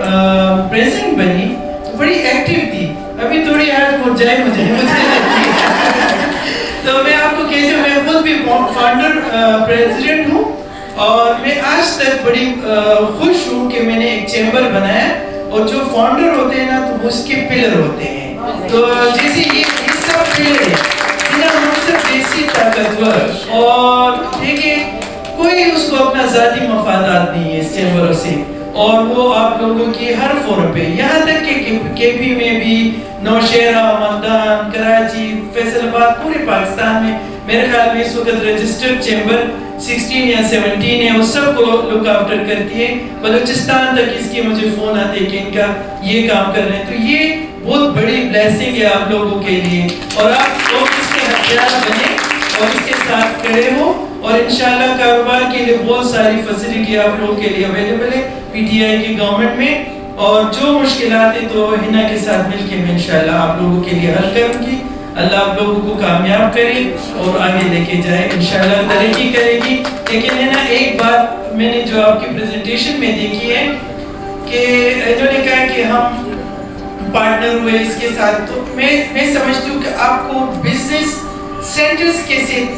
प्रेसिडेंट बनी तो बड़ी एक्टिव थी। अभी थोड़ी आज मुझे लगती है तो मैं आपको कहती हूँ, मैं खुद भी फाउंडर प्रेसिडेंट हूँ और मैं आज तक बड़ी खुश हूँ कि मैंने एक चैम्बर बनाया और जो फाउंडर होते हैं ना तो उसके पिलर होते हैं। तो जैसे ये सब पिलर है, देसी ताकतवर, और देखिए कोई उसको अपना ज़ाती मफादात नहीं है इस चैम्बरों से, और वो आप लोगों की हर फोरम पे, यहाँ तक कि केपी में भी, नौशहरा, मलदान, कराची, फैसलाबाद, पूरे पाकिस्तान में मेरे ख्याल में इस वक्त रजिस्टर्ड चैम्बर 16 या 17 है, वो सब को लुक आफ्टर करती है। बलूचिस्तान तक इसके मुझे फ़ोन आते हैं कि इनका ये काम कर रहे हैं। तो ये बहुत बड़ी ब्लेसिंग है आप लोगों के लिए, और आप लोग इसके हथियार बने और इसके साथ खड़े हो, और इंशाल्लाह कारोबार के लिए बहुत सारी फैसिलिटी आप लोगों के लिए अवेलेबल है पीटीआई की गवर्नमेंट में। और जो मुश्किलात है तो हिना के साथ मिलके मैं इंशाल्लाह आप लोगों के लिए हल करूँगी। अल्लाह आप लोगों को कामयाब करे और आगे लेके जाए, इंशाल्लाह तरक्की करेगी। लेकिन है ना, एक बात मैंने जो आपकी प्रेजेंटेशन में देखी है कि इन्होंने कहा कि हम पार्टनर हुए इसके साथ, तो मैं समझती हूँ कि आपको बिजनेस सेंटर्स के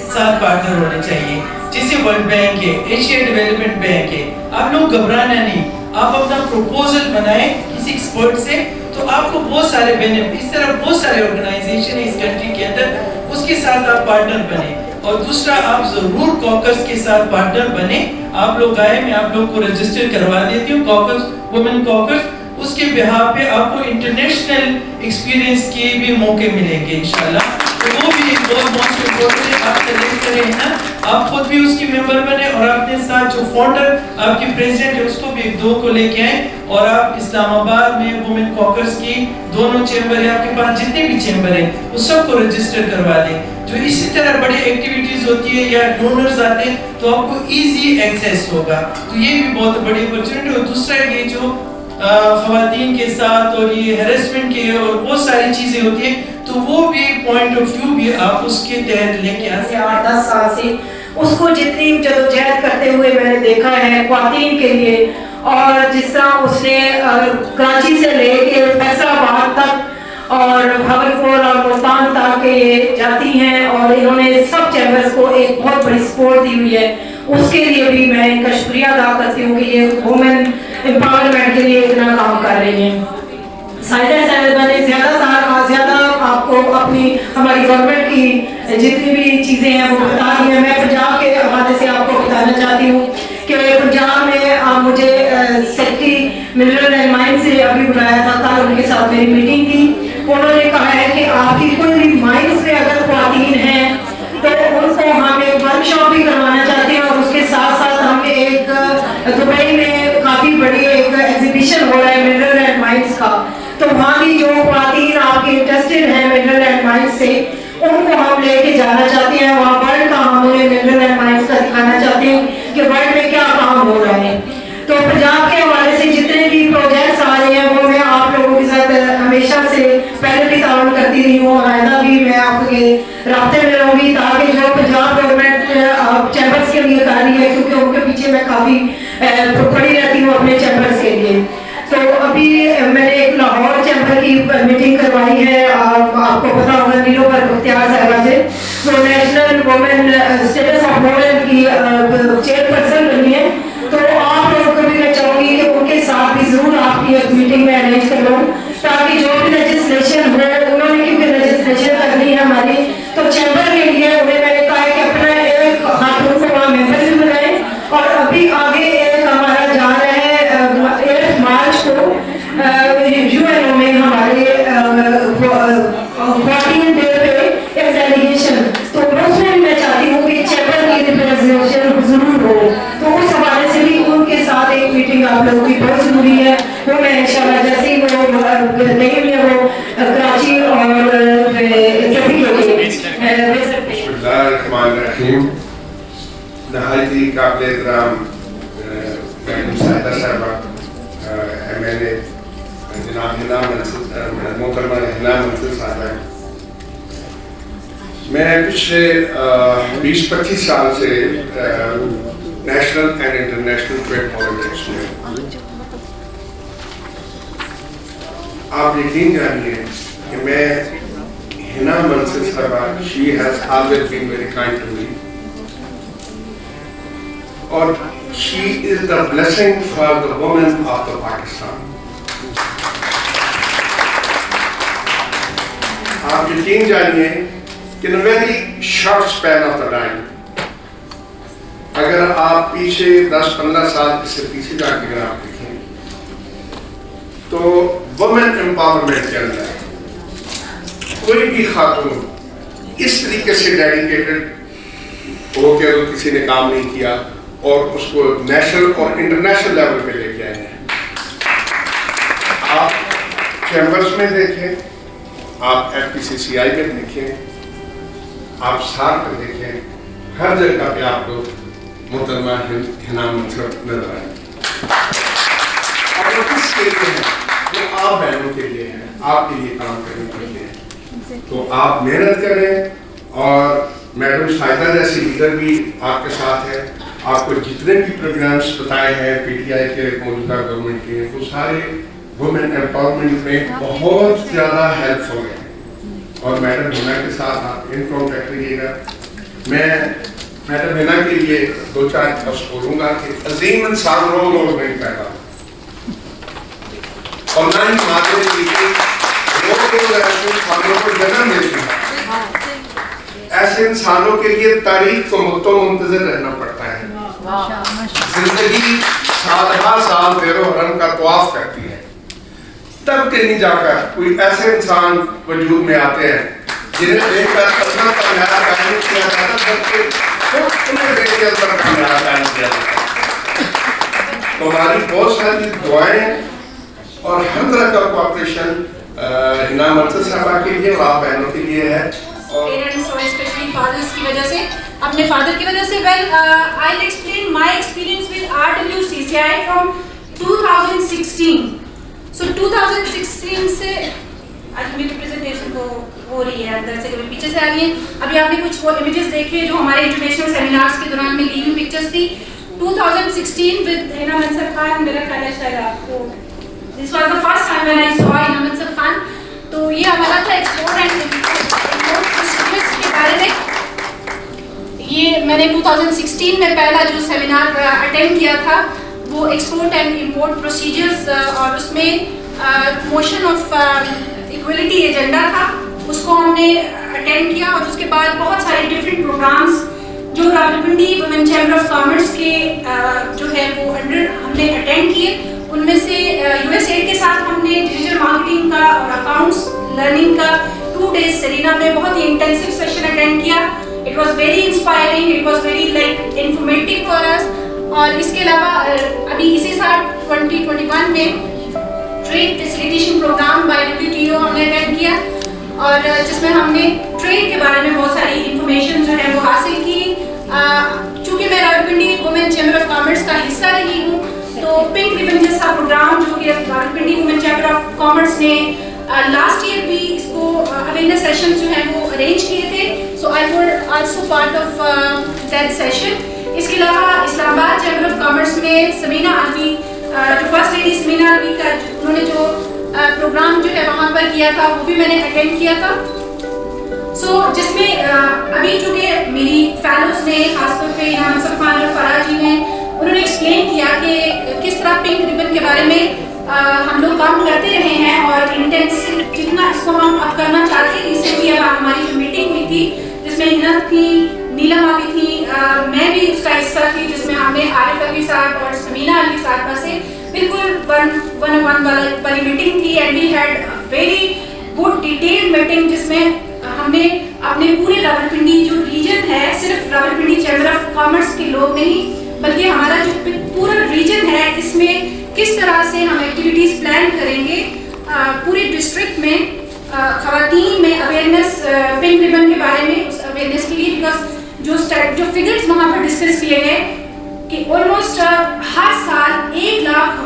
साथ पार्टनर होने चाहिए, जैसे वर्ल्ड बैंक है, एशिया डेवलपमेंट बैंक है। आप लोग घबराना नहीं, आप अपना प्रपोजल बनाएं किसी एक्सपर्ट से, तो आपको बहुत सारे बेनिफिट, इस तरह बहुत सारे ऑर्गेनाइजेशन है इस कंट्री के अंदर, उसके साथ आप पार्टनर बने। और दूसरा, आप जरूर कॉकस के साथ पार्टनर बने। आप लोग आए, मैं आप लोग को रजिस्टर करवा देती हूँ कॉकस, वुमेन कॉकस। उसके बिहाफ पे आपको इंटरनेशनल एक्सपीरियंस के भी मौके मिलेंगे इंशाल्लाह। तो वो भी एक बहुत मोस्ट इम्पोर्टेंट है, आप कनेक्ट करें ना, आप खुद भी उसकी मेंबर बने, और अपने साथ जो फाउंडर आपकी प्रेसिडेंट है उसको भी एक दो को लेके आए, और आप इस्लामाबाद में वुमेन कॉकर्स की दोनों चैम्बर है आपके पास, जितने भी चैम्बर है उस सबको रजिस्टर करवा दें। जो इसी तरह बड़ी एक्टिविटीज होती है या डोनर्स आते हैं तो आपको इजी एक्सेस होगा, तो ये भी बहुत बड़ी अपॉर्चुनिटी। और दूसरा ये जो ख़वातीन के साथ और ये हैरेसमेंट के और बहुत सारी चीज़ें होती हैं, तो वो भी पॉइंट ऑफ व्यू भी आप उसके तहत लेके आ सकते हैं। 8-10 साल से उसको जितनी जदोजहद करते हुए मैंने देखा है ख्वातीन के लिए, और जिस तरह उसने कराची से लेके फैसलाबाद तक और भागलपुर और मुल्तान तक ये जाती हैं, और इन्होंने सब चैम्बर्स को एक बहुत बड़ी सपोर्ट दी हुई है। उसके लिए भी मैं इनका शुक्रिया अदा करती हूँ कि ये वुमेन एम्पावरमेंट के लिए इतना काम कर रही हैं। साइदा साहब ने ज़्यादा आपको अपनी हमारी गवर्नमेंट की जितनी भी चीज़ें हैं वो बता दी हैं। मैं पंजाब के हवाले से आपको बताना चाहती हूँ कि पंजाब में मुझे सेक्रेटरी मिनरल एंड माइन से अभी बुलाया था, कल उनके साथ मेरी मीटिंग थी। उन्होंने कहा है कि आपकी कोई भी माइंस में अगर ख्वातीन हैं तो उनको हम एक वर्कशॉप भी करवाना चाहते हैं, और उसके साथ साथ हम एक दुबई में काफ़ी बड़ी एक एग्जीबिशन हो रहा है मिनरल एंड माइंस का, तो वहाँ की जो ख्वातीन आपके इंटरेस्टेड हैं मिनरल एंड माइंस से, उनको हम लेके जाना चाहते हैं वहाँ वर्ल्ड का, हम उन्हें मिनरल एंड माइंस का दिखाना चाहते हैं कि वर्ल्ड में क्या काम हो रहा है। तो पंजाब के हवाले से जितने भी प्रोजेक्ट्स आ रहे हैं वो मैं आप लोगों के साथ हमेशा से पहले भी ताउन करती रही हूँ, और आइंदा भी मैं आपके रास्ते में रहूँगी, ताकि जो पंजाब गवर्नमेंट चैम्बर्स के लिए कर रही है, क्योंकि उनके पीछे मैं काफ़ी पड़ी रहती हूँ अपने चैम्बर्स के लिए। तो अभी मैंने एक लाहौर चैम्बर की मीटिंग करवाई है, आपको पता होगा नीलोफर बख्तियार साहिबा से, वो national women status of women की चेयरपर्सन बनी है। तो आप लोगों को भी मैं चाहूँगी कि उनके साथ भी ज़रूर आपकी एक मीटिंग में अरेंज कर लूँ, ताकि जो भी लेजिस्लेशन हो, उन्होंने क्योंकि लेजिस्लेशन करनी है हमारी, तो चैम्बर के लिए उन्हें मैंने कहा है कि अपना एक खातून को वहाँ मेंबर भी बनाएं। और अभी आगे एक हमारा जा रहा है 8 मार्च को यूएनओ में हमारे ख्वातीन डे पे एक डेलीगेशन, तो उसमें मैं चाहती हूँ कि चैम्बर की रिप्रेजेंटेशन जरूर हो, तो उस हवाले से भी उनके साथ एक मीटिंग आप लोगों की बहुत जरूरी है। वो मैं इंशाल्लाह जैसे ही वो नहीं है वो कराची और बिस्मिल्लाहिर्रहमानिर्रहीम। नहायती का काबिल एहतराम मैडम साहिदा साहबा, MNA जनाब हिना मोहतरमा हिना मंसूर साहबा, मैं पिछले 20-25 साल से national and international trade politics में, आप यकीन जानिए कि मैं हिना मंसूर साहबा, she has always been very kind to me, और she is the blessing for the women of the Pakistan. आप यकीन जानिए कि in a very short span of the time, अगर आप पीछे 10-15 साल इससे पीछे जाके अगर आप देखें तो वुमेन एम्पावरमेंट के अंदर कोई भी खातून इस तरीके से डेडिकेटेड हो के अगर किसी ने काम नहीं किया और उसको नेशनल और इंटरनेशनल लेवल पे लेके आए हैं। आप चैम्बर्स में देखें, आप FPCCI में देखें, आप सार में देखें, हर जगह पे आपको मोहतरमा हिना मंसूर नजर आए। और वो किसके लिए है? वो आप बहनों के लिए है, आपके लिए काम करने के लिए। तो आप मेहनत करें और मैडम साहिदा जैसी लीडर भी आपके साथ है। आपको जितने भी प्रोग्राम्स बताए हैं PTI के मौजूदा गवर्नमेंट के, वो सारे वुमेन एम्पावरमेंट में बहुत ज़्यादा हेल्पफुल हैं। और मैडम हिना के साथ आप इन कॉन्टेक्ट रहिएगा। मैं मैडम हिना के लिए 2-4 लफ्ज़ बोलूँगा कि अजीम इंसान रोल नहीं पैदा और ना ही माते इंसानों को जन्म देती है। ऐसे इंसानों के लिए तारीख को मुंतज़िर रहना पड़ता है। जिंदगी साल देरो हरम का तवाफ करती है, तब कहीं जाकर कोई ऐसे इंसान वजूद में आते हैं जिन्हें देखकर अपना कामयाब कायम किया जाता है, बल्कि उन्हें देखकर अपना कामयाब कायम किया जाता है। तो हमारी बहुत सारी दुआएं और हर तरह का कोऑपरेशन हिना मंसूर साहबा के लिए और आप बहनों के लिए है। पेरेंट्स और स्पेशली फादर्स की वजह से, अपने फादर की वजह से। Well, I will explain my experience with RWCCI from 2016। सो 2016 से आज मेरी प्रेजेंटेशन को हो रही है, अंदर से कभी पीछे से आ रही है। अभी आपने कुछ वो इमेजेस देखे जो हमारे इंटरनेशनल सेमिनार्स के दौरान में ली हुई पिक्चर्स थी। 2016 विद हिना मंसूर खान, मेरा ख्याल है शायद आपको this was the first time when I saw Hina Mansoor Khan. तो ये हमारा था एक्सपोर्ट एंड के बारे में। ये मैंने 2016 में पहला जो सेमिनार अटेंड किया था वो एक्सपोर्ट एंड इंपोर्ट प्रोसीजर्स, और उसमें मोशन ऑफ इक्वलिटी एजेंडा था, उसको हमने अटेंड किया। और उसके बाद बहुत सारे डिफरेंट प्रोग्राम्स जो Rawalpindi women chamber of commerce के जो है वो अंडर हमने अटेंड किए। उनमें से USAID के साथ हमने डिजिटल मार्केटिंग का और अकाउंट्स लर्निंग का 2 days सेलिना में बहुत ही इंटेंसिव सेशन अटेंड किया। It was very inspiring, it was very like informative for us. और इसके अलावा अभी इसी साल 2021 में trade facilitation program by WTO हमने अटेंड किया, और जिसमें हमने ट्रेड के बारे में बहुत सारी इंफॉर्मेशन जो है वो हासिल की। चूँकि मैं Rawalpindi women chamber of commerce का हिस्सा रही हूँ, तो पिंक रिबन जैसा प्रोग्राम जो कि Rawalpindi women chamber of commerce ने लास्ट ईयर भी इसको अवेयरनेस सेशन जो है वो अरेंज किए थे। So I was also part of that session. इसके अलावा इस्लामाबाद चैम्बर ऑफ कॉमर्स में समीना अलवी, जो फर्स्ट लेडी समीना अलवी का उन्होंने जो प्रोग्राम जो है वहाँ पर किया था वो भी मैंने अटेंड किया था। सो जिसमें अभी चूँकि मेरी फेलोज ने खासतौर पे हिना मंसूर खान और फराज जी ने उन्होंने एक्सप्लेन किया कि किस तरह पिंक रिबन के बारे में हम लोग काम करते रहे हैं, और इंटेंसिव जितना इसको हम अब करना चाहते हैं। रिसेंटली अब हमारी जो मीटिंग हुई थी जिसमें हिना थी, नीलम आती थी, मैं भी उसका हिस्सा थी, जिसमें हमने आरिफ अली साहब और समीना अली साहबा से बिल्कुल वन वाली मीटिंग थी। And we had very good detail meeting जिसमें हमने अपने पूरे रावलपिंडी जो रीजन है, सिर्फ रावलपिंडी चैम्बर ऑफ कॉमर्स के लोग नहीं बल्कि हमारा जो पूरा रीजन है, इसमें किस तरह से हम एक्टिविटीज़ प्लान करेंगे पूरे डिस्ट्रिक्ट में ख़वातीन में अवेयरनेस पिंक रिबन के बारे में, उस अवेयरनेस के लिए। बिकॉज जो फिगर्स वहाँ पर डिस्कस किए गए کہ آلموسٹ ہر سال 1 لاکھ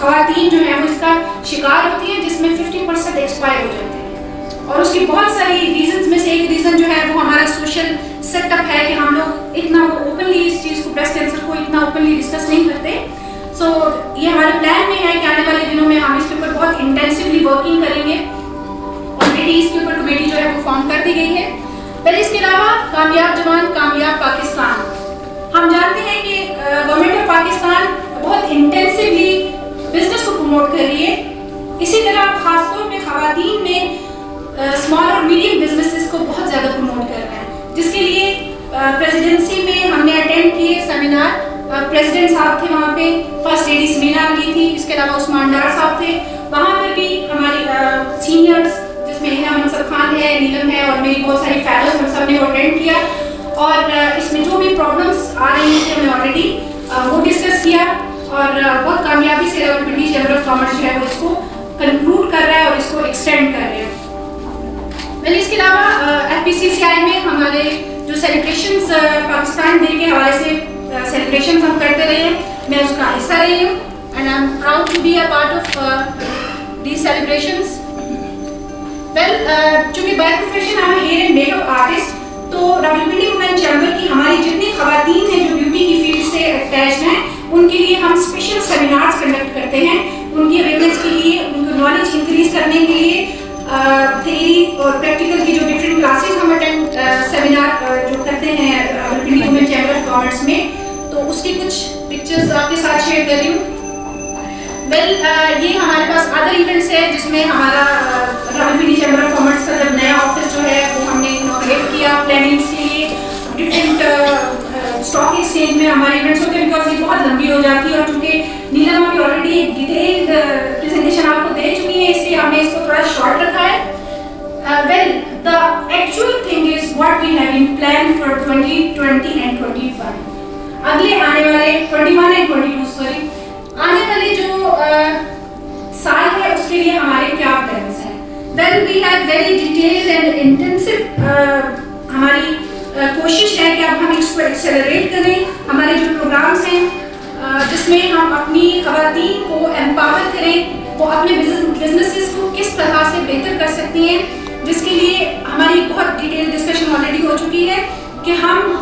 خواتین جو ہیں وہ اس کا شکار ہوتی ہیں، جس میں 50% ایکسپائر ہو جاتے ہیں. اور اس کی بہت ساری ریزنز میں سے ایک ریزن جو ہے وہ ہمارا سوشل سیٹ اپ ہے کہ ہم لوگ اتنا اوپنلی اس چیز کو، بریسٹ کینسر کو اتنا اوپنلی ڈسکس نہیں کرتے. سو یہ ہمارے پلان میں ہے کہ آنے والے دنوں میں ہم اس کے اوپر بہت انٹینسولی ورکنگ کریں گے. آلریڈی اس کے اوپر کمیٹی جو ہے وہ فارم کر دی گئی ہے. پھر اس کے علاوہ کامیاب جوان کامیاب پاکستان، ہم جانتے ہیں کہ گورنمنٹ آف پاکستان بہت انٹینسولی بزنس کو پروموٹ کر رہی ہے. اسی طرح خاص طور پہ خواتین میں اسمال اور میڈیم بزنسز کو بہت زیادہ پروموٹ کر رہے ہیں، جس کے لیے پریزیڈنسی میں ہم نے اٹینڈ کیے سیمینار. پریزیڈنٹ صاحب تھے وہاں پہ، فرسٹ لیڈی سمینا لی تھی، اس کے علاوہ عثمان ڈار صاحب تھے وہاں پر بھی. ہماری سینئرس جس میں ہینا منصر خان ہے، نیلم ہے اور میری بہت ساری فیلوز، ہم سب نے وہ اٹینڈ کیا. اور اس میں جو بھی پرابلمس آ رہی تھیں ہم نے آلریڈی وہ ڈسکس کیا اور بہت کامیابی سے راولپنڈی چیمبر آف کامرس جو ہے وہ اس کو کنکلوڈ کر رہا ہے اور اس کو ایکسٹینڈ کر رہے ہیں. میں نے اس کے علاوہ ایف پی سی سی آئی میں ہمارے جو سیلیبریشنز پاکستان ڈے کے حوالے سے سیلیبریشنز ہم کرتے رہے ہیں، میں اس کا حصہ رہی ہوں and I am proud to be a part of these celebrations. Well چونکہ بائی پروفیشن ہم hair and makeup artist, تو راولپنڈی وومن چیمبر کی ہماری جتنی خواتین ہیں جو بیوٹی کی فیلڈ سے اٹیچ ہیں، ان کے لیے ہم اسپیشل سیمینارز کنڈکٹ کرتے ہیں. ان کی اویئرنیس کے لیے، ان کو نالج انکریز کرنے کے لیے تھیوری اور پریکٹیکل کی جو ڈفرینٹ کلاسز ہم اٹینڈ سیمینار جو کرتے ہیں Rawalpindi women chamber of commerce میں. تو اس کی کچھ پکچرز آپ کے ساتھ شیئر کر رہی ہوں. ویل یہ ہمارے پاس ادر ایونٹس ہے جس میں ہمارا راولپنڈی چیمبر آف کامرس کا جب نیا آفس جو ہے وہ ہم نے انوگریٹ کیا پلاننگس کے لیے. ڈفرینٹ اسٹاک ایکسچینج میں ہمارے ایونٹس ہوتے ہیں بیکاز یہ بہت لمبی ہو جاتی ہے اور چونکہ نیلم ابھی آلریڈی ایک ڈیٹیلڈ پریزنٹیشن آپ کو دے چکی ہے، اس لیے ہم نے اس کو تھوڑا شارٹ رکھا ہے. Well the actual thing is what we have in plan for 2020 and 2021. اگلے آنے والے 21 اینڈ 22 سوری آنے والے جو سال ہے اس کے لیے ہمارے کیا پلانس ہیں. Well we have very detailed and intensive ہماری کوشش ہے کہ اب ہم اس کو ایکسیلریٹ کریں. ہمارے جو پروگرامس ہیں جس میں ہم اپنی خواتین کو امپاور کریں، وہ اپنے بزنسز کو کس طرح سے بہتر کر سکتی ہیں، جس کے لیے ہماری بہت ڈیٹیل ڈسکشن آلریڈی ہو چکی ہے کہ ہم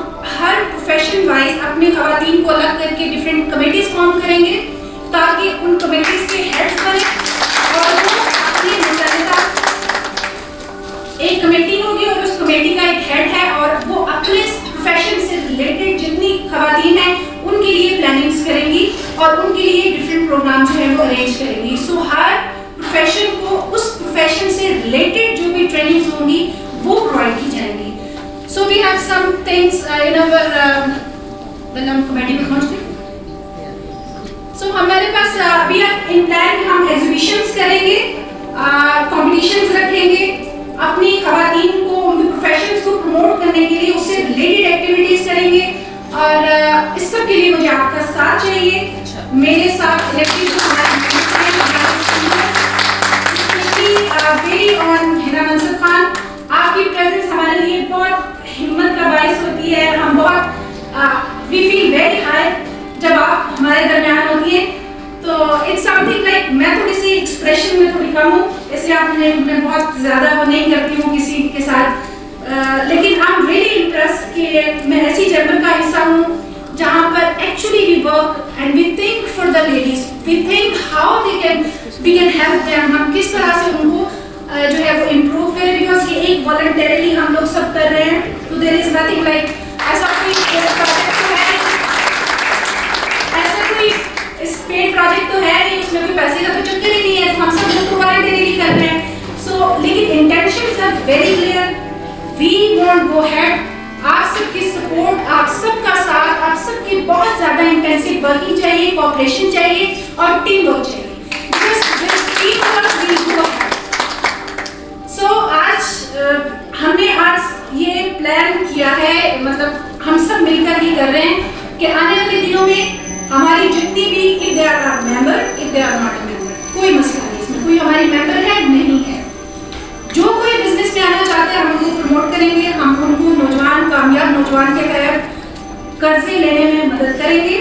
ہر پروفیشن وائز اپنے خواتین کو الگ کر کے ڈفرینٹ کمیٹیز فارم کریں گے تاکہ ان کمیٹیز کے ہیڈ بنیں اور وہ اپنی متعلقہ ایک کمیٹی ہوگی اور اس کمیٹی کا ایک ہیڈ ہے اور وہ اپنے پروفیشن سے ریلیٹڈ جتنی خواتین ہیں ان کے لیے پلاننگس کریں گی اور ان کے لیے ڈفرینٹ پروگرام جو ہیں وہ ارینج کریں گی. سو ہر پروفیشن کو اس پروفیشن سے ریلیٹڈ جو بھی ٹریننگز ہوں گی وہ پرووائڈ کی جائیں گی. سو we have some things in آور ہم کمیٹی میں پہنچ گئے. سو ہمارے پاس ابھی ان پلان ہم ایگزیبیشنس کریں گے، کمپٹیشنز رکھیں گے، اپنی خواتین کو ان کے پروفیشنز کو پروموٹ کرنے کے لیے اس سے ریلیٹڈ ایکٹیویٹیز کریں گے اور اس سب کے لیے مجھے آپ کا ساتھ چاہیے. میرے ساتھ ویری آن ہینا منصر خان، آپ کی پریزنس ہمارے لیے بہت ہمت کا باعث ہوتی ہے. ہم بہت وی فیل ویری ہائی جب آپ ہمارے درمیان ہوتی ہیں. تو اٹس سم تھنگ لائک میں تھوڑی سی ایکسپریشن میں تھوڑی کم ہوں، اس لیے آپ میں بہت زیادہ وہ نہیں کرتی ہوں کسی کے ساتھ، لیکن آئی ایم ریئلی امپریس کہ میں ایسی چیمبر کا حصہ ہوں جہاں پر actually we work and we think for the ladies, we think how we can help them, ہم کس طرح سے ان کو جو ہے وہ امپروو کریں. بیکاز یہ ایک والنٹریلی ہم لوگ سب کر رہے ہیں، تو دیر از نتھنگ لائک ایسا کوئی پروجیکٹ تو ہے، ایسا کوئی پیڈ پروجیکٹ تو ہے نہیں، اس میں کوئی پیسے کا تو چکر ہی نہیں ہے، ہم سب لوگ تو والنٹریلی کر رہے ہیں. سو لیکن intentions are very clear, we want go head. آپ سب کی سپورٹ، آپ سب کا ساتھ، آپ سب کی بہت زیادہ انٹینسو ورکنگ چاہیے، کوآپریشن چاہیے اور ٹیم ورک چاہیے. سو آج ہم نے آج یہ پلان کیا ہے، مطلب ہم سب مل کر یہ کر رہے ہیں کہ آنے والے دنوں میں ہماری جتنی بھی if they are our member, if they are not a member، کوئی مسئلہ نہیں، اس میں کوئی ہماری ممبر ہے نہیں ہے. جو کوئی بزنس میں آنا چاہتے ہیں ہم ان کو پروموٹ کریں گے، ہم ان کو نوجوان کامیاب نوجوان کے تحت قرضے لینے میں مدد کریں گے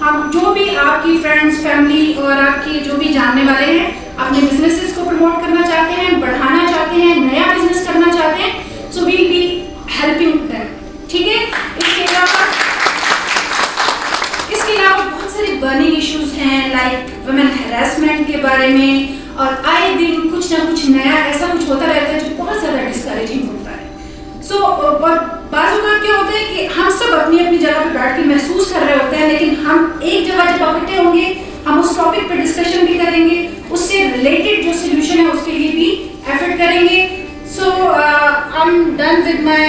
हम जो भी आपकी फ्रेंड्स, फैमिली और आपकी जो भी जानने वाले हैं अपने बिजनेसेस को प्रमोट करना चाहते हैं, बढ़ाना चाहते हैं, नया बिजनेस करना चाहते हैं, so we'll be helping them, ठीक है। इसके अलावा बहुत सारे बर्निंग इश्यूज हैं लाइक वुमेन हैरेसमेंट के बारे में, और आए दिन कुछ ना कुछ नया ऐसा कुछ होता रहता है जो बहुत ज़्यादा डिस्करेजिंग होता है। सो और बाज़ औक़ात क्या होता है कि हम सब अपनी अपनी जगह पे बैठ के महसूस कर रहे होते हैं, लेकिन हम एक जगह जब इकट्ठे होंगे हम उस टॉपिक पे डिस्कशन भी करेंगे, उससे रिलेटेड जो सोल्यूशन है उसके लिए भी एफर्ट करेंगे। So I am done with my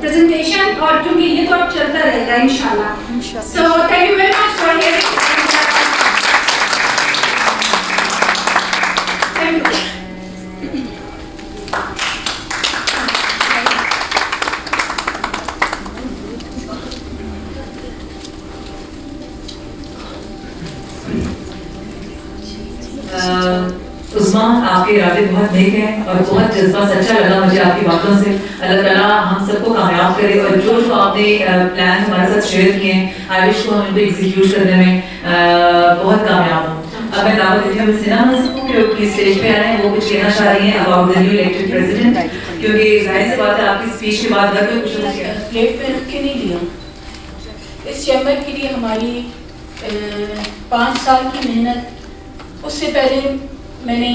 presentation, और क्योंकि ये तो अब चलता रहेगा इंशाल्लाह। So thank you very much for hearing. Thank you. Usma, आपके इरादे बहुत नेक हैं और बहुत जज्बा सच्चा लगा मुझे आपकी बातों से। अल्लाह ताला हम सबको कामयाब करे, और जो जो आपने प्लान हमारे साथ शेयर किए हैं आई विश को हम इनको एग्जीक्यूट करने में बहुत कामयाब हों। अब मैं दावत देती हूँ सिन्हा को कि प्लीज स्टेज पे आ रहे हैं, वो कुछ कहना चाह रही हैं about the new elected president, क्योंकि जाहिर सी बात है आपकी स्पीच के बाद घर पे कुछ प्लेट पे रख के नहीं लिया। इस चैम्बर के लिए हमारी 5 साल की मेहनत, उससे पहले मैंने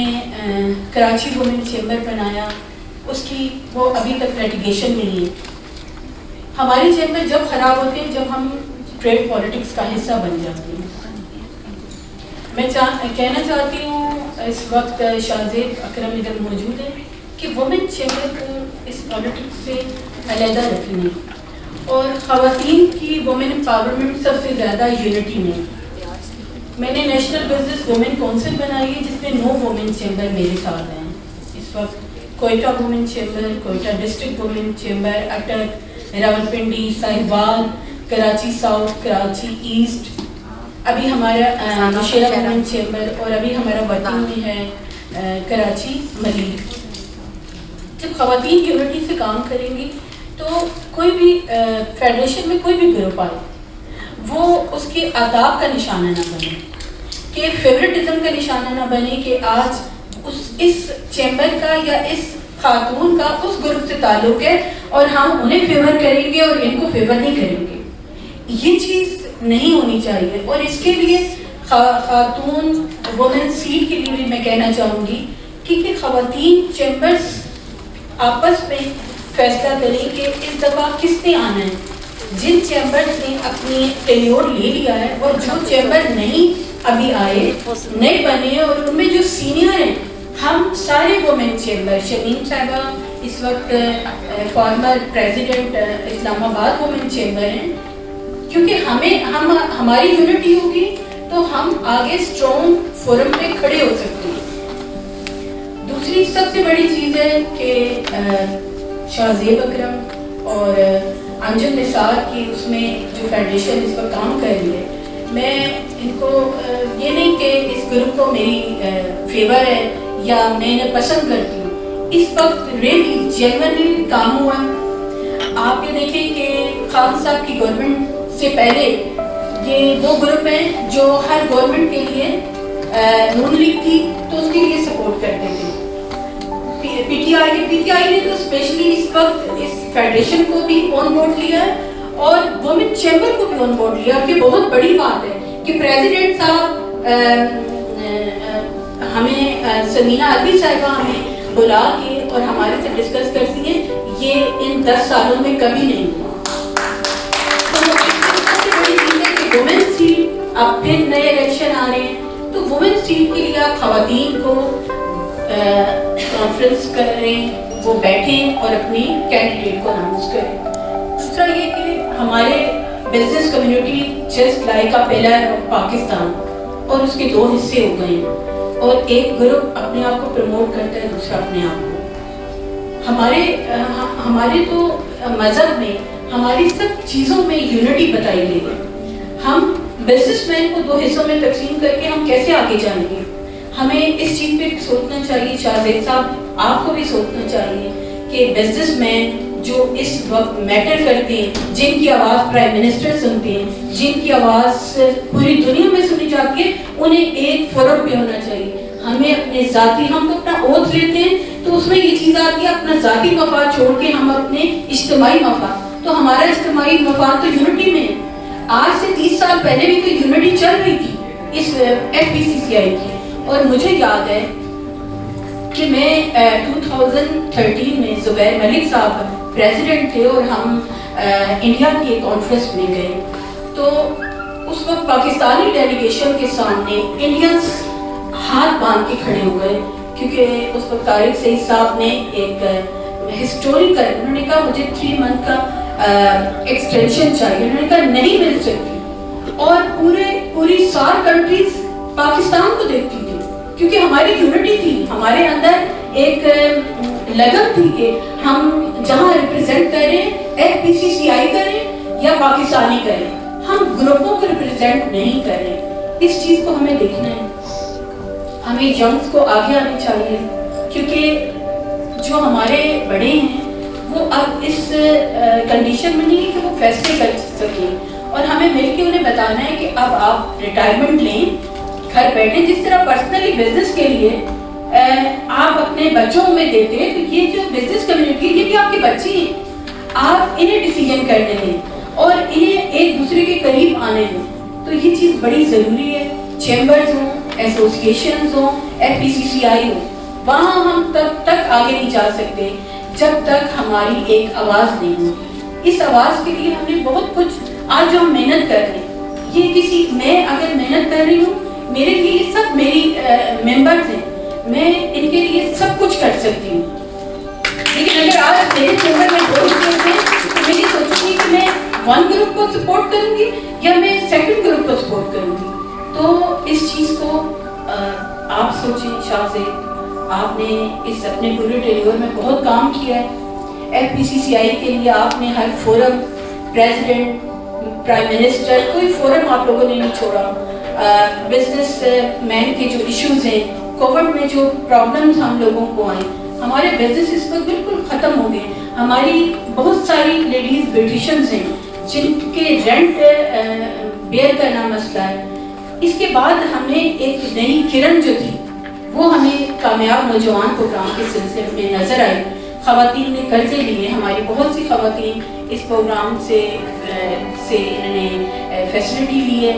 कराची वुमेन चैम्बर बनाया, उसकी वो अभी तक लिटिगेशन में ही है। हमारी चैम्बर जब ख़राब होते हैं जब हम ट्रेड पॉलिटिक्स का हिस्सा बन जाते हैं। मैं कहना चाहती हूँ इस वक्त शाहजेब अकरम इधर मौजूद है कि वुमेन चैम्बर को इस पॉलिटिक्स से अलहदा रखने और ख़वातीन की वुमेन एम्पावरमेंट सबसे ज़्यादा यूनिटी में। मैंने नेशनल बिजनेस वुमेन काउंसिल बनाई है जिसमें 9 वुमेन चैम्बर मेरे साथ हैं इस वक्त। Quetta women chamber, Quetta district women chamber, अटक, रावलपिंडी, साहिवाल, कराची साउथ, कराची ईस्ट, अभी हमारा नौशेरा वुमेन चैम्बर, और अभी हमारा वर्किंग में है कराची मलीर। जब ख़वातीन यूनिटी से काम करेंगी तो कोई भी फेडरेशन में कोई भी ग्रुप आए वो उसके आदाब का निशाना ना बने, कि फेवरेटिज्म का निशाना ना बने कि आज इस चैम्बर का या इस खातून का उस ग्रुप से ताल्लुक़ है और हम उन्हें फेवर करेंगे और इनको फेवर नहीं करेंगे। ये चीज़ नहीं होनी चाहिए। और इसके लिए खातून वुमेन सीट के लिए भी मैं कहना चाहूँगी कि ख़वातीन चैम्बर्स आपस में फैसला करें कि इस दफ़ा किसने आना है। जिन चैम्बर्स ने अपनी टेन्योर ले लिया है और जो चैम्बर नहीं अभी आए, नए बने और उनमें जो सीनियर हैं, हम सारे वुमेन चैम्बर, शमीन साहिबा इस वक्त former president Islamabad women chamber हैं, क्योंकि हमारी यूनिटी होगी तो हम आगे स्ट्रॉन्ग फोरम पे खड़े हो सकते हैं। दूसरी सबसे बड़ी चीज़ है कि शाहजेब अकरम और अंजुम निसार की उसमें जो फेडरेशन इस पर काम कर रही है, मैं इनको ये नहीं कि इस ग्रुप को मेरी फेवर है या मैं इन्हें पसंद करती हूँ। इस वक्त रियली जेन्युइनली काम हुआ है। आप ये देखें कि खान साहब की गवर्नमेंट से पहले ये 2 ग्रुप हैं जो हर गवर्नमेंट के लिए नून लीग थी तो उसके लिए सपोर्ट करते थे। पीटीआई ने तो स्पेशली इस वक्त इस फेडरेशन को भी ऑन बोर्ड लिया और वुमेन चैम्बर को भी ऑन बोर्ड लिया। कि बहुत बड़ी बात है कि प्रेसिडेंट साहब हमें समीना अली साहिबा हमें बुला के और हमारे से डिस्कस करती हैं, ये इन 10 सालों में कभी नहीं हुआ। तो सबसे बड़ी चीज़ है कि वुमेन सीट, अब फिर नए इलेक्शन आ रहे हैं तो वुमेन सीट के लिए आप ख़वातीन को कॉन्फ्रेंस करें, वो बैठें और अपनी कैंडिडेट को अनाउंस करें। दूसरा ये कि हमारे business community just like a pillar of Pakistan, और उसके 2 हिस्से हो गए हैं और एक ग्रुप अपने आप को प्रमोट करता है, दूसरा अपने आप को। हमारे तो मज़हब में हमारी सब चीज़ों में यूनिटी बताई गई है। हम बिजनेसमैन को 2 हिस्सों में तकसीम करके हम कैसे आगे जाएंगे, हमें इस चीज़ पे सोचना चाहिए। शाहजेब साहब आपको भी सोचना चाहिए कि बिजनेसमैन جو اس وقت میٹر کرتے ہیں, جن کی آواز پرائم منسٹر سنتے ہیں, جن کی آواز پوری دنیا میں سنی جاتی ہے, انہیں ایک فورم پہ ہونا چاہیے. ہمیں اپنے ذاتی, ہم تو اپنا اوتھ لیتے ہیں تو اس میں یہ چیز آتی ہے اپنا ذاتی مفاد چھوڑ کے ہم اپنے اجتماعی مفاد, تو ہمارا اجتماعی مفاد تو یونٹی میں ہے. آج سے 30 سال پہلے بھی تو یونٹی چل رہی تھی اس FPCCI کی. اور مجھے یاد ہے کہ میں 2013 میں زبیر ملک صاحب پریزیڈنٹ تھے اور ہم انڈیا کی ایک کانفرنس میں گئے, تو اس وقت پاکستانی ڈیلیگیشن کے سامنے انڈینس ہاتھ باندھ کے کھڑے ہو گئے, کیونکہ اس وقت طارق سعید صاحب نے ایک ہسٹوریکل, انہوں نے کہا مجھے 3 منتھ کا ایکسٹینشن چاہیے. انہوں نے کہا نہیں مل سکتی, اور پوری 7 کنٹریز پاکستان کو دیکھتی تھی, کیونکہ ہماری یونٹی تھی, ہمارے اندر ایک لگن تھی کہ ہم جہاں ریپرزینٹ کریں FPCCI کریں یا پاکستانی کریں, ہم گروپوں کو ریپرزینٹ نہیں کریں. اس چیز کو ہمیں دیکھنا ہے. ہمیں ینگز کو آگے آنے چاہیے, کیونکہ جو ہمارے بڑے ہیں وہ اب اس کنڈیشن میں نہیں ہے کہ وہ فیصلے کر سکیں, اور ہمیں مل کے انہیں بتانا ہے کہ اب آپ ریٹائرمنٹ لیں, گھر بیٹھیں. جس طرح پرسنلی بزنس کے لیے آپ اپنے بچوں میں دیتے ہیں, تو یہ جو بزنس کمیونٹی یہ بھی آپ کے بچے ہیں, آپ انہیں ڈیسیجن کرنے دیں اور انہیں ایک دوسرے کے قریب آنے دیں. تو یہ چیز بڑی ضروری ہے. چیمبرز ہوں, ایسوسیشنز ہوں, FPCCI ہوں, وہاں ہم تب تک آگے نہیں جا سکتے جب تک ہماری ایک آواز نہیں ہوگی. اس آواز کے لیے ہم نے بہت کچھ, آج جو ہم محنت کر رہے ہیں, یہ کسی, میں اگر محنت کر رہی ہوں, میرے لیے یہ سب میری ممبرز ہیں, میں ان کے لیے سب کچھ کر سکتی ہوں. لیکن اگر آج میرے چیمبر میں 2 گروپ ہیں تو میں یہ سوچوں گی کہ میں 1 گروپ کو سپورٹ کروں گی یا میں 2nd گروپ کو سپورٹ کروں گی. تو اس چیز کو آپ سوچیں. شاہ سے آپ نے اس اپنے پورے ٹینیور میں بہت کام کیا ہے. FPCCI کے لیے آپ نے ہر فورم, پریزیڈنٹ, پرائم منسٹر, کوئی فورم آپ لوگوں نے نہیں چھوڑا. بزنس مین کے جو ایشوز ہیں, کووڈ میں جو پرابلمز ہم لوگوں کو آئیں, ہمارے بزنس اس وقت بالکل ختم ہو گئے. ہماری بہت ساری لیڈیز بیوٹیشنز ہیں جن کے رینٹ بیئر کرنا مسئلہ ہے. اس کے بعد ہمیں ایک نئی کرن جو تھی وہ ہمیں کامیاب نوجوان پروگرام کے سلسلے میں نظر آئی. خواتین نے قرضے لیے, ہماری بہت سی خواتین اس پروگرام سے انہوں نے فیسلٹی لی ہے.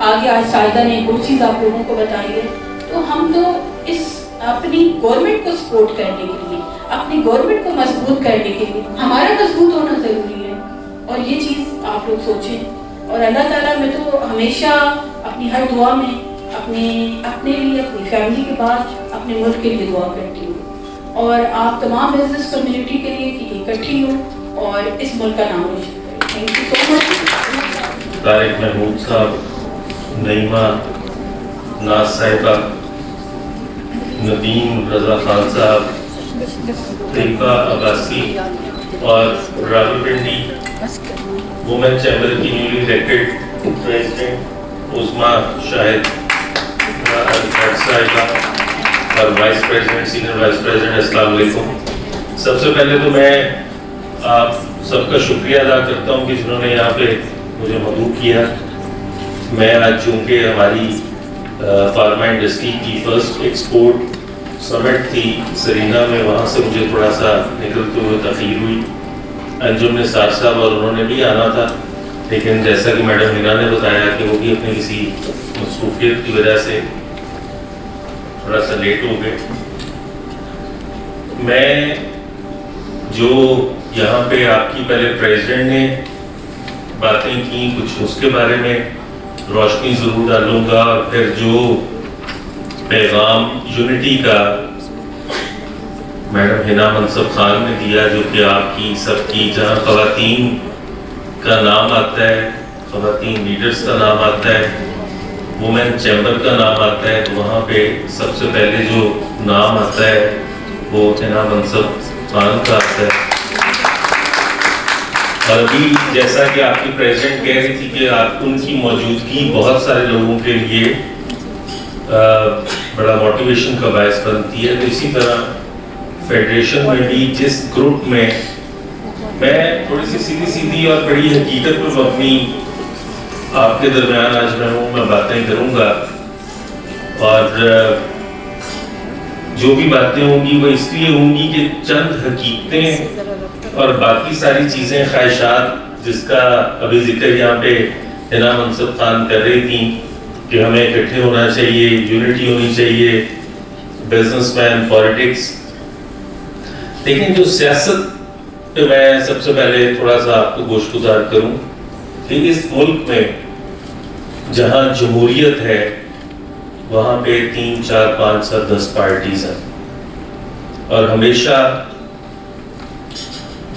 آگے آج سائدہ نے ایک اور چیز آپ لوگوں کو بتائی ہے. تو ہم تو اس اپنی گورنمنٹ کو سپورٹ کرنے کے لیے, اپنی گورنمنٹ کو مضبوط کرنے کے لیے ہمارا مضبوط ہونا ضروری ہے. اور یہ چیز آپ لوگ سوچیں. اور اللہ تعالیٰ, میں تو ہمیشہ اپنی ہر دعا میں اپنے لیے, اپنی فیملی کے بعد اپنے ملک کے لیے دعا کرتی ہوں, اور آپ تمام بزنس کمیونٹی کے لیے کہ اکٹھی ہوں اور اس ملک کا نام روشن کریں. تھینک یو سو مچ. طارق محمود صاحب, نعیمہ ناز صاحبہ, ندیم رضا خان صاحب, طیبہ عباسی اور راوی پنڈی, وومن چیمبر کی نیولی الیکٹڈ پریزیڈنٹ عظمیٰ شاہد صاحبہ اور vice president, senior vice president. السلام علیکم. سب سے پہلے تو میں آپ سب کا شکریہ ادا کرتا ہوں کہ جنہوں نے یہاں پہ مجھے مدعو کیا. میں آج چونکہ ہماری فارما انڈسٹری کی فرسٹ ایکسپورٹ سمٹ تھی سرینا میں, وہاں سے مجھے تھوڑا سا نکلتے ہوئے تاخیر ہوئی. انجم نثار صاحب اور انہوں نے بھی آنا تھا, لیکن جیسا کہ میڈم ہینا نے بتایا کہ وہ بھی اپنے کسی مصروفیت کی وجہ سے تھوڑا سا لیٹ ہو گئے. میں جو یہاں پہ آپ کی پہلے پریزیڈنٹ نے باتیں کی, کچھ اس کے بارے میں روشنی ضرور ڈالوں گا, اور پھر جو پیغام یونٹی کا میڈم حنا منصف خان نے دیا, جو کہ آپ کی سب کی, جہاں خواتین کا نام آتا ہے, خواتین لیڈرز کا نام آتا ہے, وومن چیمبر کا نام آتا ہے, تو وہاں پہ سب سے پہلے جو نام آتا ہے وہ حنا منصف خان کا آتا ہے. اور ابھی جیسا کہ آپ کی پریزیڈنٹ کہہ رہی تھی کہ آپ ان کی موجودگی بہت سارے لوگوں کے لیے بڑا موٹیویشن کا باعث بنتی ہے. تو اسی طرح فیڈریشن میں بھی جس گروپ میں میں تھوڑی سی سیدھی سیدھی اور بڑی حقیقت پر مبنی آپ کے درمیان آج میں باتیں کروں گا، اور جو بھی باتیں ہوں گی وہ اس لیے ہوں گی کہ چند حقیقتیں اور باقی ساری چیزیں، خواہشات جس کا ابھی ذکر یہاں پہ حنا منصف خان کر رہی تھیں کہ ہمیں اکٹھے ہونا چاہیے، یونٹی ہونی چاہیے، بزنس مین، پالیٹکس. لیکن جو سیاست پہ میں سب سے پہلے تھوڑا سا آپ کو گوش گزار کروں کہ اس ملک میں جہاں جمہوریت ہے وہاں پہ 3 4 5 7 10 پارٹیز ہیں، اور ہمیشہ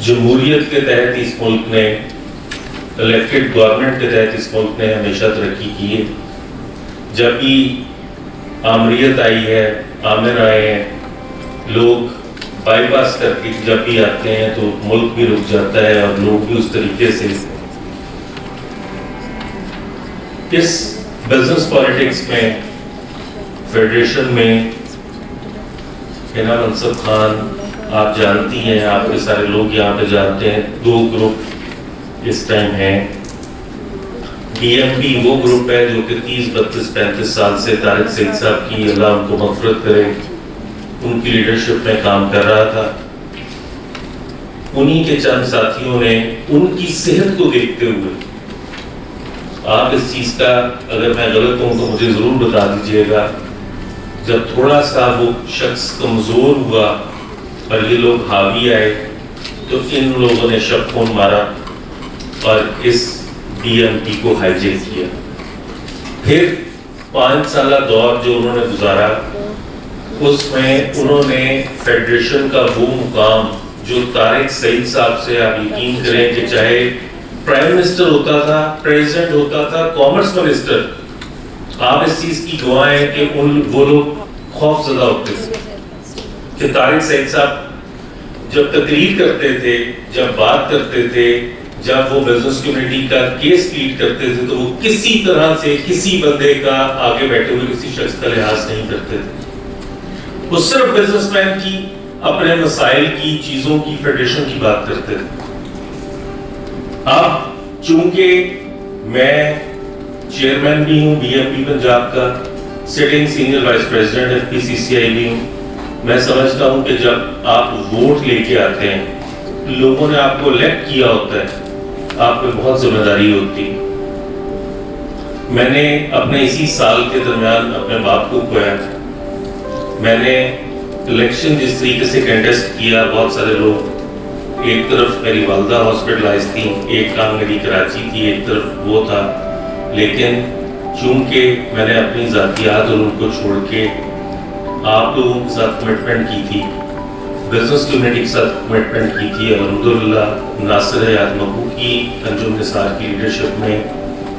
جمہوریت کے تحت اس ملک نے، الیکٹڈ گورنمنٹ کے تحت اس ملک نے ہمیشہ ترقی کی ہے. جب بھی آمریت آئی ہے، آمر آئے ہیں، لوگ بائی پاس کر کے جب بھی آتے ہیں تو ملک بھی رک جاتا ہے اور لوگ بھی اس طریقے سے. اس بزنس پالیٹکس میں، فیڈریشن میں، حنا منصف خان آپ جانتی ہیں، آپ کے سارے لوگ یہاں پہ جانتے ہیں، 2 گروپ اس ٹائم ہیں. بی ایم پی وہ گروپ ہے جو کہ 30 32 35 سال سے طارق سعید صاحب کی، اللہ ان کو مغفرت کرے، ان کی لیڈرشپ میں کام کر رہا تھا. انہی کے چند ساتھیوں نے ان کی صحت کو دیکھتے ہوئے، آپ اس چیز کا اگر میں غلط ہوں تو مجھے ضرور بتا دیجئے گا، جب تھوڑا سا وہ شخص کمزور ہوا اور یہ لوگ حاوی آئے تو ان لوگوں نے شب خون مارا اور اس بی ایم پی کو ہائی جیک کیا. پھر 5 سالہ دور جو انہوں نے گزارا، اس میں انہوں نے فیڈریشن کا وہ مقام جو طارق سعید صاحب سے، آپ یقین کریں کہ چاہے پرائم منسٹر ہوتا تھا، پریزیڈنٹ ہوتا تھا، کامرس منسٹر، آپ اس چیز کی گواہ ہیں کہ وہ لوگ خوف زدہ ہوتے تھے کہ طارق سعید صاحب جب تقریر کرتے تھے، جب بات کرتے تھے، جب وہ بزنس کمیونٹی کا کیس لیڈ کرتے تھے تو وہ کسی طرح سے کسی بندے کا، آگے بیٹھے ہوئے کسی شخص کا لحاظ نہیں کرتے تھے. وہ صرف بزنس مین کی، اپنے مسائل کی، چیزوں کی، فیڈریشن کی بات کرتے تھے. اب چونکہ میں چیئرمین بھی ہوں بی ایم پی پنجاب کا، sitting senior vice president F P C C I بھی ہوں، میں سمجھتا ہوں کہ جب آپ ووٹ لے کے آتے ہیں، لوگوں نے آپ کو الیکٹ کیا ہوتا ہے، آپ پہ بہت ذمہ داری ہوتی. میں نے اپنے اسی سال کے درمیان اپنے باپ کو کھویا. میں نے الیکشن جس طریقے سے کنٹیسٹ کیا، بہت سارے لوگ، ایک طرف میری والدہ ہاسپٹلائز تھی، ایک کام میری کراچی تھی، ایک طرف وہ تھا. لیکن چونکہ میں نے اپنی ذاتیات اور ان کو چھوڑ کے آپ لوگوں کے ساتھ کمٹمنٹ کی تھی، بزنس کمیونٹی کے ساتھ کمٹمنٹ کی تھی، الحمدللہ ناصر حیات مقبول کی، انجم نثار کی لیڈرشپ میں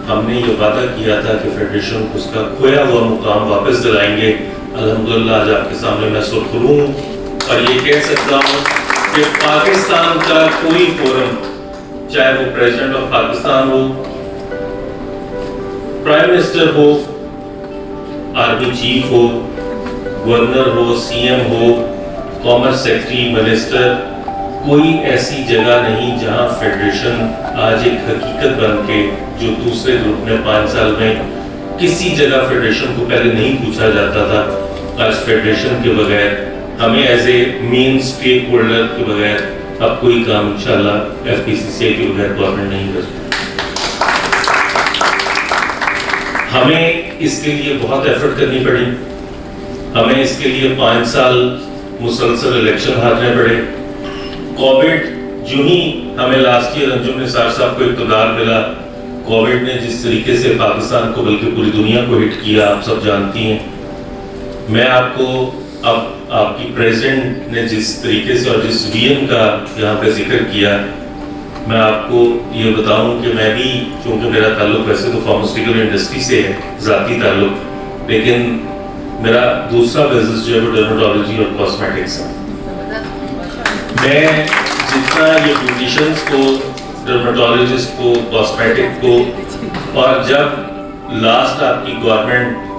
ہم نے یہ وعدہ کیا تھا کہ فیڈریشن کو اس کا کھویا ہوا مقام واپس دلائیں گے. الحمدللہ آج آپ کے سامنے میں سرخرو ہوں اور یہ کہہ سکتا ہوں کہ پاکستان کا کوئی فورم، چاہے وہ پریزیڈنٹ آف پاکستان ہو، پرائم منسٹر ہو، آرمی چیف ہو، گورنر ہو، سی ایم ہو، کامرس سیکرٹری، منسٹر، کوئی ایسی جگہ نہیں جہاں فیڈریشن آج ایک حقیقت بن کے، جو دوسرے گروپ میں 5 سال میں کسی جگہ فیڈریشن کو پہلے نہیں پوچھا جاتا تھا، آج فیڈریشن کے بغیر، ہمیں as a main stakeholder کے بغیر اب کوئی کام انشاءاللہ ایف پی سی سی آئی کے بغیر گورنمنٹ نہیں کر سکتی. ہمیں اس کے لیے بہت ایفرٹ کرنی پڑی، ہمیں اس کے لیے 5 سال مسلسل الیکشن ہارنے پڑے. کووڈ جو ہی ہمیں لاسٹ ایئر انجم نثار صاحب کو اقتدار ملا، کووڈ نے جس طریقے سے پاکستان کو بلکہ پوری دنیا کو ہٹ کیا، آپ سب جانتی ہیں. میں آپ کو اب آپ کی پریزیڈنٹ نے جس طریقے سے اور جس وین کا یہاں پہ ذکر کیا، میں آپ کو یہ بتاؤں کہ میں بھی، چونکہ میرا تعلق ویسے تو فارماسیوٹیکل انڈسٹری سے ہے، ذاتی تعلق، لیکن میرا دوسرا بزنس جو ہے وہ ڈرماٹولوجی اور کاسمیٹکس ہے. میں جتنا یہ بیوٹیشنز کو، ڈرماٹولوجسٹ کو، کاسمیٹک کو، اور جب لاسٹ آپ کی گورنمنٹ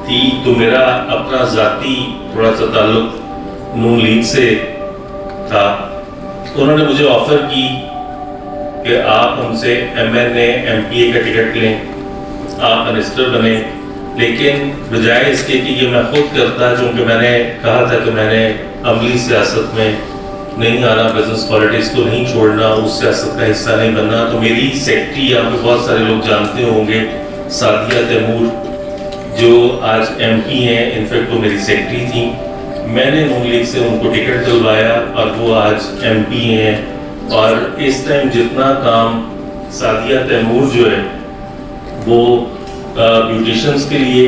تھی تو میرا اپنا ذاتی تھوڑا سا تعلق نون لیگ سے تھا، انہوں نے مجھے آفر کی کہ آپ ہم سے MNA MPA کا ٹکٹ لیں، آپ منسٹر بنیں، لیکن بجائے اس کے کہ یہ میں خود کرتا، چونکہ میں نے کہا تھا کہ میں نے عملی سیاست میں نہیں آنا، بزنس پالیٹکس کو نہیں چھوڑنا، اس سیاست کا حصہ نہیں بننا، تو میری سیکٹری یہاں پہ بہت سارے لوگ جانتے ہوں گے، سعدیہ تیمور، جو آج MP ہیں، انفیکٹ وہ میری سیکٹری تھیں، میں نے نون لیگ سے ان کو ٹکٹ دلوایا اور وہ آج MP ہیں. اور اس ٹائم جتنا کام سعدیہ تیمور جو ہے وہ بیوٹیشنز کے لیے،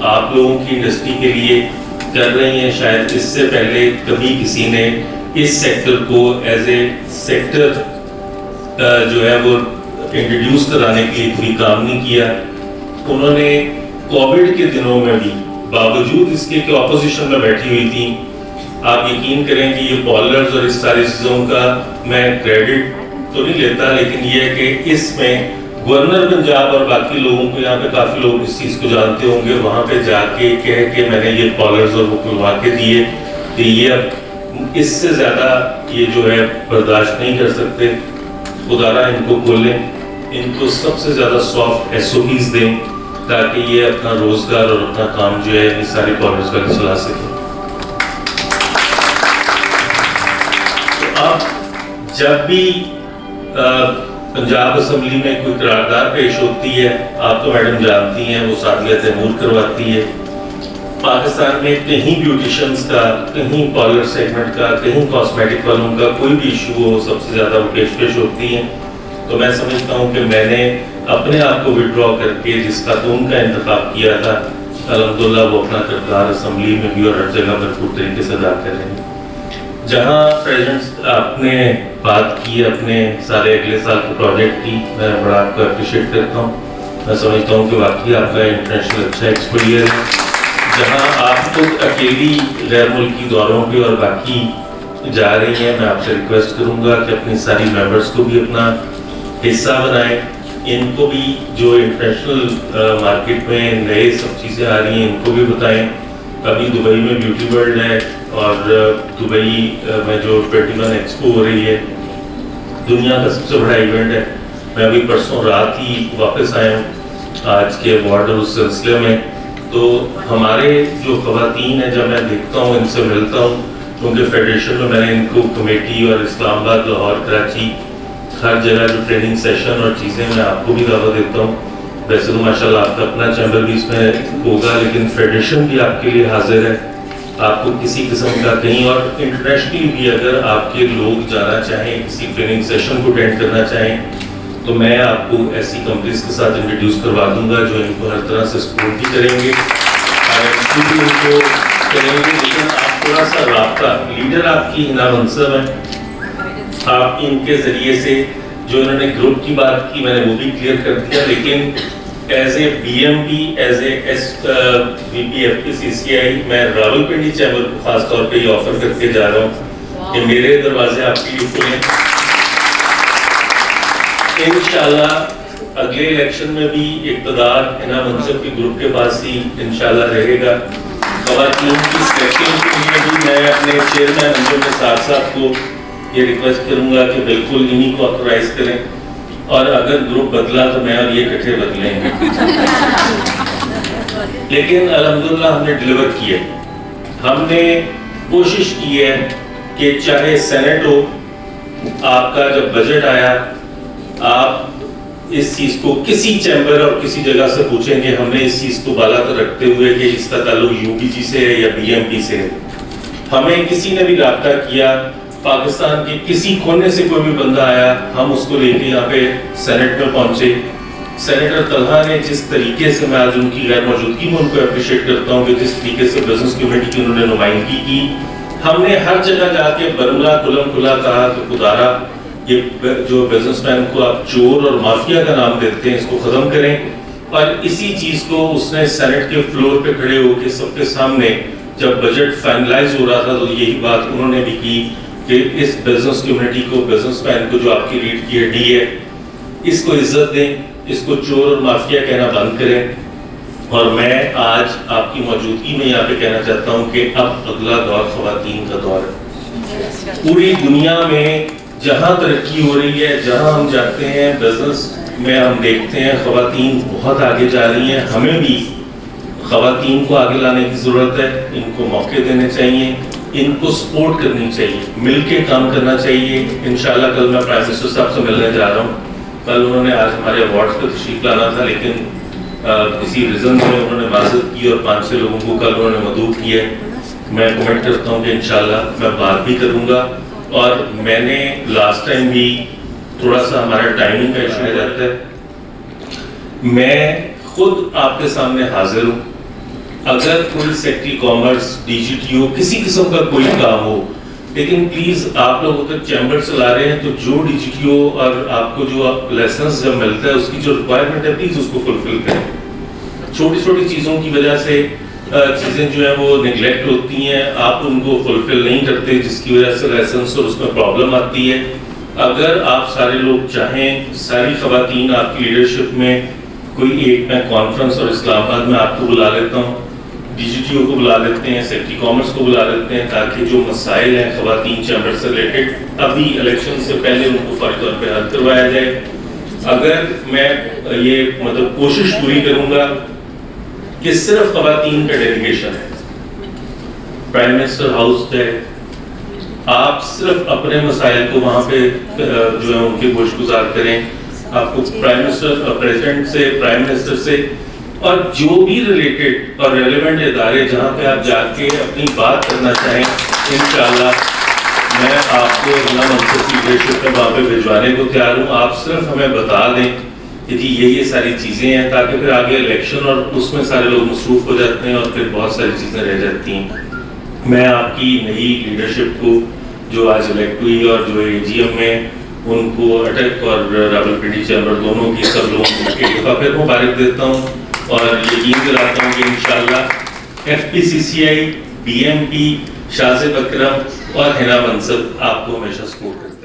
آپ لوگوں کی انڈسٹری کے لیے کر رہی ہیں، شاید اس سے پہلے کبھی کسی نے اس سیکٹر کو ایز اے سیکٹر جو ہے وہ انٹروڈیوس کرانے کے لیے کوئی کام نہیں کیا. انہوں نے کووڈ کے دنوں میں بھی باوجود اس کے کہ اپوزیشن میں بیٹھی ہوئی تھی، آپ یقین کریں کہ یہ بالرز اور اس ساری چیزوں کا میں کریڈٹ تو نہیں لیتا، لیکن یہ ہے کہ اس میں گورنر پنجاب اور باقی لوگوں کو، یہاں پہ کافی لوگ اس چیز کو جانتے ہوں گے، وہاں پہ جا کے کہہ کہ میں نے یہ بالرز اور وہ کھلوا کے دیے کہ یہ اب اس سے زیادہ یہ جو ہے برداشت نہیں کر سکتے. خدارہ ان کو کھولیں، ان کو سب سے زیادہ سافٹ SOPs دیں تاکہ یہ اپنا روزگار اور اپنا کام جو ہے اس سارے بالرز کا چلا سکیں. اب جب بھی پنجاب اسمبلی میں کوئی قرارداد پیش ہوتی ہے، آپ تو میڈم جانتی ہیں، وہ سعدیہ تیمور کرواتی ہے. پاکستان میں کہیں بیوٹیشنز کا، کہیں پارلر سیگمنٹ کا، کہیں کاسمیٹک والوں کا کوئی بھی ایشو ہو، سب سے زیادہ وہ پیش ہوتی ہیں. تو میں سمجھتا ہوں کہ میں نے اپنے آپ کو وڈرا کر کے جس خاتون کا انتخاب کیا تھا، الحمدللہ وہ اپنا کردار اسمبلی میں بھی اور ہر جگہ بھرپور طریقے سے ادا کر رہے ہیں. جہاں پریزیڈنٹ آپ نے بات کی اپنے سارے اگلے سال کے پروجیکٹ کی، میں بڑا آپ کو اپریشیٹ کرتا ہوں. میں سمجھتا ہوں کہ واقعی آپ کا انٹرنیشنل اچھا ایکسپوجر ہے. جہاں آپ خود اکیلی غیر ملکی دوروں پہ اور باقی جا رہی ہیں، میں آپ سے ریکویسٹ کروں گا کہ اپنی ساری ممبرس کو بھی اپنا حصہ بنائیں. ان کو بھی جو انٹرنیشنل مارکیٹ میں نئے سب چیزیں آ رہی ہیں ان کو بھی بتائیں. ابھی دبئی میں بیوٹی ورلڈ ہے اور دبئی میں جو 21 ایکسپو ہو رہی ہے، دنیا کا سب سے بڑا ایونٹ ہے. میں ابھی پرسوں رات ہی واپس آیا ہوں آج کے ایوارڈ اور اس سلسلے میں. تو ہمارے جو خواتین ہیں، جب میں دیکھتا ہوں، ان سے ملتا ہوں، کیونکہ فیڈریشن میں میں نے ان کو کمیٹی اور اسلام آباد، لاہور، کراچی، ہر جگہ جو ٹریننگ سیشن اور چیزیں میں آپ کو بھی دعوت دیتا ہوں. ویسے تو ماشاءاللہ آپ کا اپنا چیمبر بھی اس میں ہوگا، لیکن فیڈریشن بھی آپ کے لیے حاضر ہے. آپ کو کسی قسم کا کہیں اور انٹرنیشنلی بھی اگر آپ کے لوگ جانا چاہیں، کسی ٹریننگ سیشن کو اٹینڈ کرنا چاہیں، تو میں آپ کو ایسی کمپنیز کے ساتھ انٹروڈیوس کروا دوں گا جو ان کو ہر طرح سے سپورٹ بھی کریں گے اور ان کو کریں گے. لیکن آپ تھوڑا سا رابطہ، لیڈر آپ کی ہنا منصب ہیں، آپ ان کے ذریعے سے جو انہوں نے گروپ کی بات کی میں نے وہ بھی کلیئر کر دیا. لیکن as a BMP، as a VP FPCCI، میں راولپنڈی چیمبر کو خاص طور پہ یہ آفر کر کے جا رہا ہوں کہ میرے دروازے آپ کے لیے کھلیں. انشاءاللہ اگلے الیکشن میں بھی اقتدار ہنا منصب کے گروپ کے پاس ہی انشاءاللہ رہے گا. خواتین کی سلیکشن کے لیے بھی میں اپنے چیئرمین انجم کے ساتھ ساتھ کو یہ ریکویسٹ کروں گا کہ بالکل انہی کو آتھورائز کریں، اور اگر گروپ بدلا تو میں اور یہ اکٹھے بدلیں گے. لیکن الحمدللہ ہم نے ڈیلیور کیا. ہم نے کوشش کی ہے کہ چاہے سینٹ ہو، آپ کا جب بجٹ آیا، آپ اس چیز کو کسی چیمبر اور کسی جگہ سے پوچھیں گے، ہم نے اس چیز کو بالا تر رکھتے ہوئے کہ اس کا تعلق UPG سے ہے یا BMP سے ہے. ہمیں کسی نے بھی رابطہ کیا، پاکستان کے کسی کونے سے کوئی بھی بندہ آیا، ہم اس کو لے کے یہاں پہ سینٹ میں پہنچے. سینیٹر طلحہ نے جس طریقے سے، میں آج ان کی غیر موجودگی میں ان کو اپریشیٹ کرتا ہوں کہ جس طریقے سے بزنس کمیونٹی کی انہوں نے نمائندگی کی، ہم نے ہر جگہ جا کے برملا کلم کھلا کہا کہ خدارہ یہ جو بزنس مین کو آپ چور اور مافیا کا نام دیتے ہیں اس کو ختم کریں. اور اسی چیز کو اس نے سینٹ کے فلور پہ کھڑے ہو کے سب کے سامنے جب بجٹ فائنلائز ہو رہا تھا تو یہی بات انہوں نے بھی کی کہ اس بزنس کمیونٹی کو، بزنس مین کو جو آپ کی ریٹ کی ہڈی ہے، اس کو عزت دیں، اس کو چور اور مافیا کہنا بند کریں. اور میں آج آپ کی موجودگی میں یہاں پہ کہنا چاہتا ہوں کہ اب اگلا دور خواتین کا دور ہے. पूरी दुनिया में जहाँ तरक्की हो रही है, जहाँ हम जाते हैं बिजनेस में, हम देखते हैं ख़वातीन बहुत आगे जा रही हैं। हमें भी ख़वातीन को आगे लाने की ज़रूरत है, इनको मौके देने चाहिए, इनको सपोर्ट करनी चाहिए, मिलके काम करना चाहिए। इंशाल्लाह कल मैं प्राइम मिनिस्टर साहब से मिलने जा रहा हूँ। कल उन्होंने आज हमारे अवार्ड्स पर तशरीफ लाना था, लेकिन किसी रीज़न से उन्होंने माजरत की और 5-6 लोगों को कल उन्होंने मदऊ किया। मैं कमेंट करता हूँ कि इंशाल्लाह मैं बात भी करूँगा। और मैंने लास्ट टाइम भी थोड़ा सा हमारा टाइमिंग का इशू हो जाता है, मैं खुद आपके सामने हाजिर हूँ। अगर कोई सेक्रेटरी कॉमर्स, DGTO, किसी किस्म का कोई काम हो, लेकिन प्लीज़ आप लोग अगर चैम्बर चला रहे हैं तो जो DGTO और आपको जो लाइसेंस जब मिलता है उसकी जो रिक्वायरमेंट है प्लीज़ उसको फुलफिल करें। छोटी छोटी चीज़ों की वजह से चीज़ें जो हैं वो निगलेक्ट होती हैं, आप उनको फुलफिल नहीं करते, जिसकी वजह से लाइसेंस और उसमें प्रॉब्लम आती है। अगर आप सारे लोग चाहें, सारी ख़वातीन आपकी लीडरशिप में, कोई एक मैं कॉन्फ्रेंस और इस्लामाबाद में आपको बुला लेता हूँ, DGTO को बुला लेते हैं, सेक्रेटरी कॉमर्स को बुला लेते हैं, ताकि जो मसाइल हैं ख़वातीन चैम्बर से रिलेटेड अभी इलेक्शन से पहले उनको फर्ज तौर पर हल करवाया जाए। अगर मैं ये मतलब कोशिश पूरी करूँगा कि सिर्फ ख़वातीन का डेलीगेशन है, प्राइम मिनिस्टर हाउस है, आप सिर्फ अपने मसाइल को वहाँ पे जो है उनके गोशगुजार करें। आपको प्राइम मिनिस्टर, प्रेसिडेंट से, प्राइम मिनिस्टर से और जो भी रिलेटेड और रेलेवेंट इदारे जहाँ पे आप जाके अपनी बात करना चाहें, इंशाल्लाह मैं आपको जिला मंसद की लीडरशिप में वहाँ पे भिजवाने को तैयार हूँ। आप सिर्फ हमें बता दें कि जी ये सारी चीज़ें हैं, ताकि फिर आगे इलेक्शन और उसमें सारे लोग मसरूफ़ हो जाते हैं और फिर बहुत सारी चीज़ें रह जाती हैं। मैं आपकी नई लीडरशिप को जो आज इलेक्ट हुई और जो AGM में उनको अटक और रावलपिंडी चैम्बर दोनों की सब लोगों को एक बार फिर मुबारक देता हूँ और यकीन दिलाता हूँ कि इंशाल्लाह FPCCI, BMP, शाज़िब अकरम और हिना मंसद आपको हमेशा सपोर्ट करते हैं।